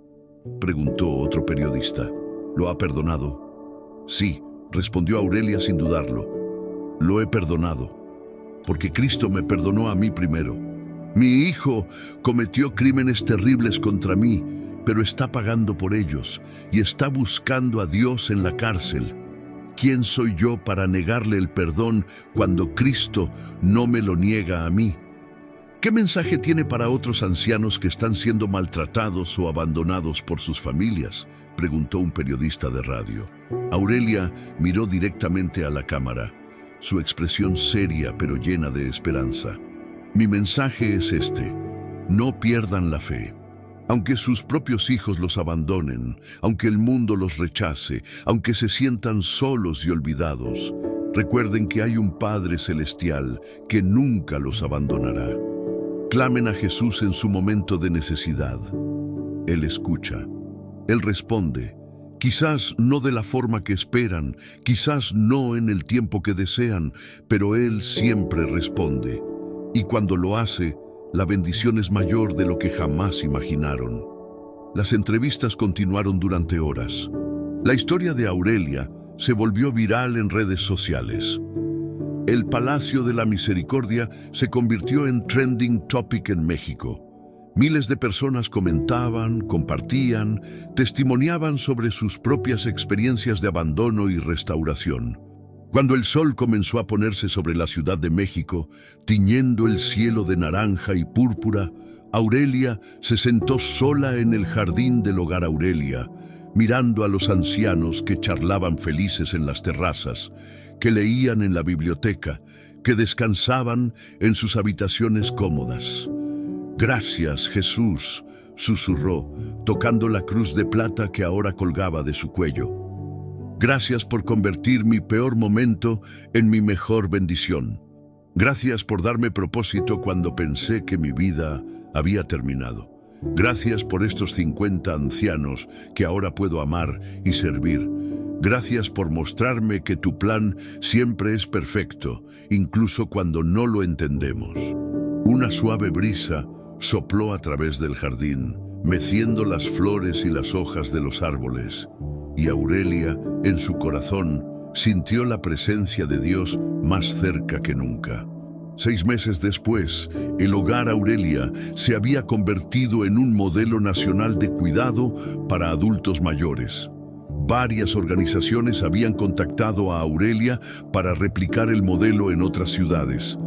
preguntó otro periodista. ¿Lo ha perdonado? Sí, respondió Aurelia sin dudarlo. Lo he perdonado, porque Cristo me perdonó a mí primero. Mi hijo cometió crímenes terribles contra mí, pero está pagando por ellos y está buscando a Dios en la cárcel. ¿Quién soy yo para negarle el perdón cuando Cristo no me lo niega a mí? ¿Qué mensaje tiene para otros ancianos que están siendo maltratados o abandonados por sus familias?, preguntó un periodista de radio. Aurelia miró directamente a la cámara, su expresión seria pero llena de esperanza. Mi mensaje es este: no pierdan la fe. Aunque sus propios hijos los abandonen, aunque el mundo los rechace, aunque se sientan solos y olvidados, recuerden que hay un Padre Celestial que nunca los abandonará. Clamen a Jesús en su momento de necesidad. Él escucha, Él responde Quizás no de la forma que esperan, quizás no en el tiempo que desean, pero Él siempre responde. Y cuando lo hace, la bendición es mayor de lo que jamás imaginaron. Las entrevistas continuaron durante horas. La historia de Aurelia se volvió viral en redes sociales. El Palacio de la Misericordia se convirtió en trending topic en México. Miles de personas comentaban, compartían, testimoniaban sobre sus propias experiencias de abandono y restauración. Cuando el sol comenzó a ponerse sobre la Ciudad de México, tiñendo el cielo de naranja y púrpura, Aurelia se sentó sola en el jardín del Hogar Aurelia, mirando a los ancianos que charlaban felices en las terrazas, que leían en la biblioteca, que descansaban en sus habitaciones cómodas. «Gracias, Jesús», susurró, tocando la cruz de plata que ahora colgaba de su cuello. «Gracias por convertir mi peor momento en mi mejor bendición. Gracias por darme propósito cuando pensé que mi vida había terminado. Gracias por estos 50 ancianos que ahora puedo amar y servir. Gracias por mostrarme que tu plan siempre es perfecto, incluso cuando no lo entendemos». Una suave brisa sopló a través del jardín, meciendo las flores y las hojas de los árboles, y Aurelia, en su corazón, sintió la presencia de Dios más cerca que nunca. 6 meses después, el Hogar Aurelia se había convertido en un modelo nacional de cuidado para adultos mayores. Varias organizaciones habían contactado a Aurelia para replicar el modelo en otras ciudades.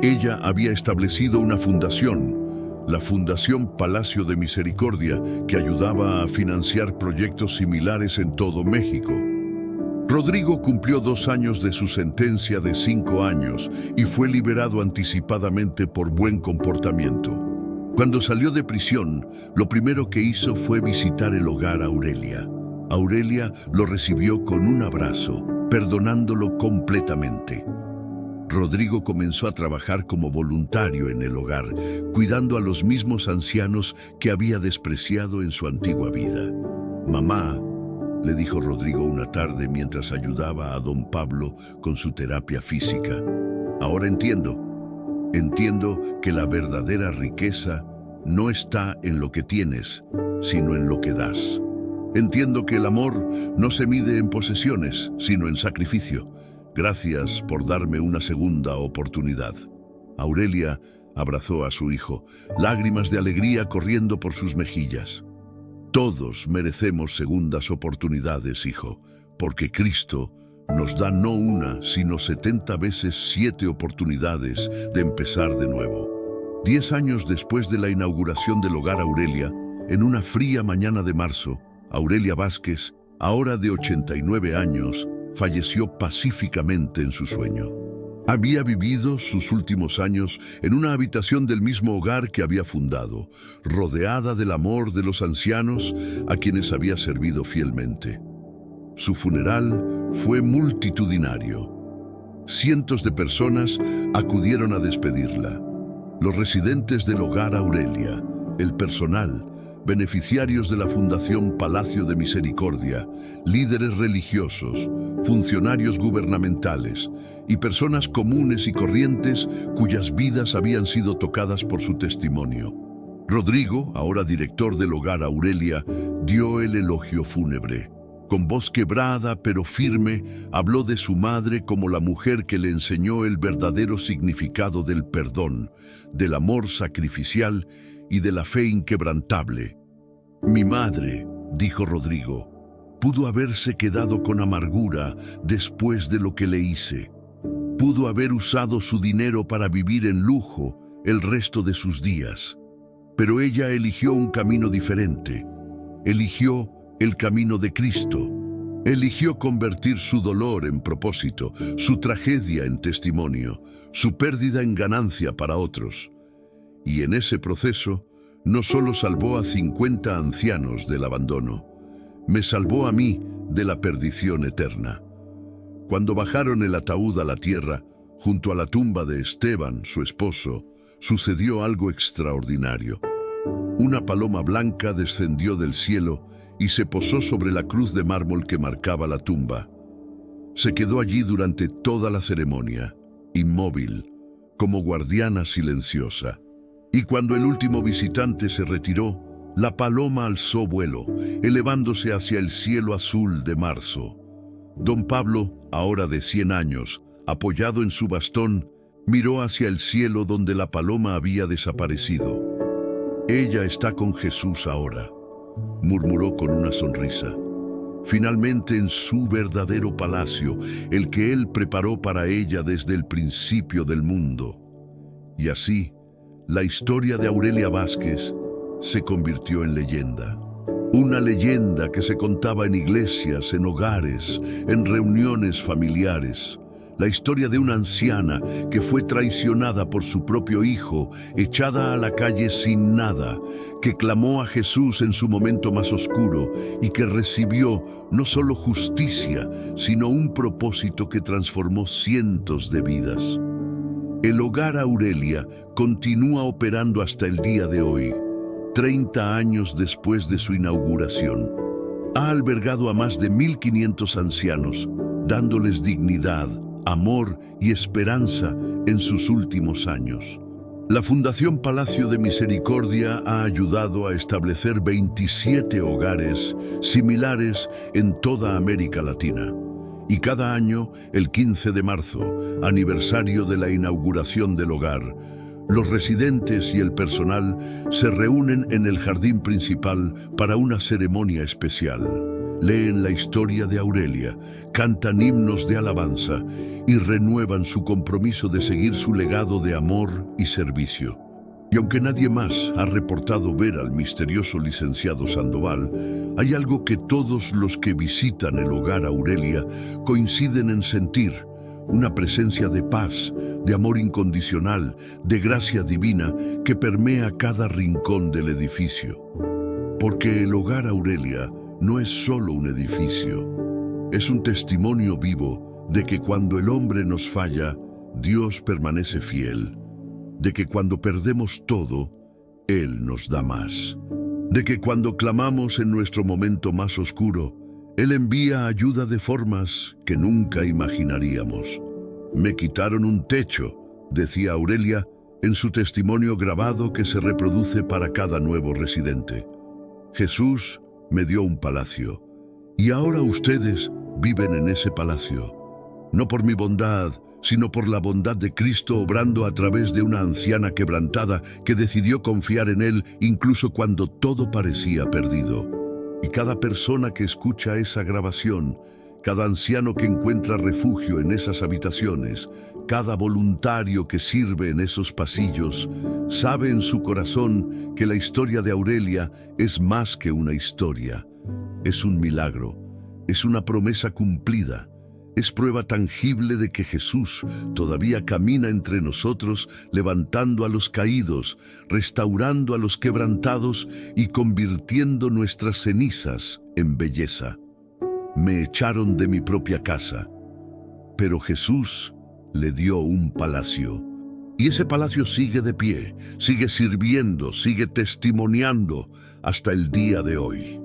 Ella había establecido una fundación, la Fundación Palacio de Misericordia, que ayudaba a financiar proyectos similares en todo México. Rodrigo cumplió 2 años de su sentencia de 5 años y fue liberado anticipadamente por buen comportamiento. Cuando salió de prisión, lo primero que hizo fue visitar el Hogar Aurelia. Aurelia lo recibió con un abrazo, perdonándolo completamente. Rodrigo comenzó a trabajar como voluntario en el hogar, cuidando a los mismos ancianos que había despreciado en su antigua vida. «Mamá», le dijo Rodrigo una tarde mientras ayudaba a don Pablo con su terapia física, «ahora entiendo que la verdadera riqueza no está en lo que tienes, sino en lo que das. Entiendo que el amor no se mide en posesiones, sino en sacrificio. Gracias por darme una segunda oportunidad». Aurelia abrazó a su hijo, lágrimas de alegría corriendo por sus mejillas. «Todos merecemos segundas oportunidades, hijo, porque Cristo nos da no una, sino 70 veces 7 oportunidades de empezar de nuevo». 10 años después de la inauguración del Hogar Aurelia, en una fría mañana de marzo, Aurelia Vázquez, ahora de 89 años, falleció pacíficamente en su sueño. Había vivido sus últimos años en una habitación del mismo hogar que había fundado, rodeada del amor de los ancianos a quienes había servido fielmente. Su funeral fue multitudinario. Cientos de personas acudieron a despedirla. Los residentes del Hogar Aurelia, el personal, beneficiarios de la Fundación Palacio de Misericordia, líderes religiosos, funcionarios gubernamentales y personas comunes y corrientes cuyas vidas habían sido tocadas por su testimonio. Rodrigo, ahora director del Hogar Aurelia, dio el elogio fúnebre. Con voz quebrada pero firme, habló de su madre como la mujer que le enseñó el verdadero significado del perdón, del amor sacrificial y de la fe inquebrantable. «Mi madre», dijo Rodrigo, «pudo haberse quedado con amargura después de lo que le hice. Pudo haber usado su dinero para vivir en lujo el resto de sus días. Pero ella eligió un camino diferente. Eligió el camino de Cristo. Eligió convertir su dolor en propósito, su tragedia en testimonio, su pérdida en ganancia para otros. Y en ese proceso, no solo salvó a 50 ancianos del abandono, me salvó a mí de la perdición eterna». Cuando bajaron el ataúd a la tierra, junto a la tumba de Esteban, su esposo, sucedió algo extraordinario. Una paloma blanca descendió del cielo y se posó sobre la cruz de mármol que marcaba la tumba. Se quedó allí durante toda la ceremonia, inmóvil, como guardiana silenciosa. Y cuando el último visitante se retiró, la paloma alzó vuelo, elevándose hacia el cielo azul de marzo. Don Pablo, ahora de 100 años, apoyado en su bastón, miró hacia el cielo donde la paloma había desaparecido. «Ella está con Jesús ahora», murmuró con una sonrisa. Finalmente en su verdadero palacio, el que él preparó para ella desde el principio del mundo. Y así, la historia de Aurelia Vázquez se convirtió en leyenda. Una leyenda que se contaba en iglesias, en hogares, en reuniones familiares. La historia de una anciana que fue traicionada por su propio hijo, echada a la calle sin nada, que clamó a Jesús en su momento más oscuro y que recibió no solo justicia, sino un propósito que transformó cientos de vidas. El Hogar Aurelia continúa operando hasta el día de hoy, 30 años después de su inauguración. Ha albergado a más de 1.500 ancianos, dándoles dignidad, amor y esperanza en sus últimos años. La Fundación Palacio de Misericordia ha ayudado a establecer 27 hogares similares en toda América Latina. Y cada año, el 15 de marzo, aniversario de la inauguración del hogar, los residentes y el personal se reúnen en el jardín principal para una ceremonia especial. Leen la historia de Aurelia, cantan himnos de alabanza y renuevan su compromiso de seguir su legado de amor y servicio. Y aunque nadie más ha reportado ver al misterioso licenciado Sandoval, hay algo que todos los que visitan el Hogar Aurelia coinciden en sentir: una presencia de paz, de amor incondicional, de gracia divina que permea cada rincón del edificio. Porque el Hogar Aurelia no es solo un edificio, es un testimonio vivo de que cuando el hombre nos falla, Dios permanece fiel, de que cuando perdemos todo, Él nos da más, de que cuando clamamos en nuestro momento más oscuro, Él envía ayuda de formas que nunca imaginaríamos. «Me quitaron un techo», decía Aurelia en su testimonio grabado que se reproduce para cada nuevo residente. «Jesús me dio un palacio, y ahora ustedes viven en ese palacio, no por mi bondad, sino por la bondad de Cristo obrando a través de una anciana quebrantada que decidió confiar en Él incluso cuando todo parecía perdido. Y cada persona que escucha esa grabación, cada anciano que encuentra refugio en esas habitaciones, cada voluntario que sirve en esos pasillos, sabe en su corazón que la historia de Aurelia es más que una historia. Es un milagro, es una promesa cumplida, es prueba tangible de que Jesús todavía camina entre nosotros, levantando a los caídos, restaurando a los quebrantados y convirtiendo nuestras cenizas en belleza. Me echaron de mi propia casa, pero Jesús le dio un palacio. Y ese palacio sigue de pie, sigue sirviendo, sigue testimoniando hasta el día de hoy.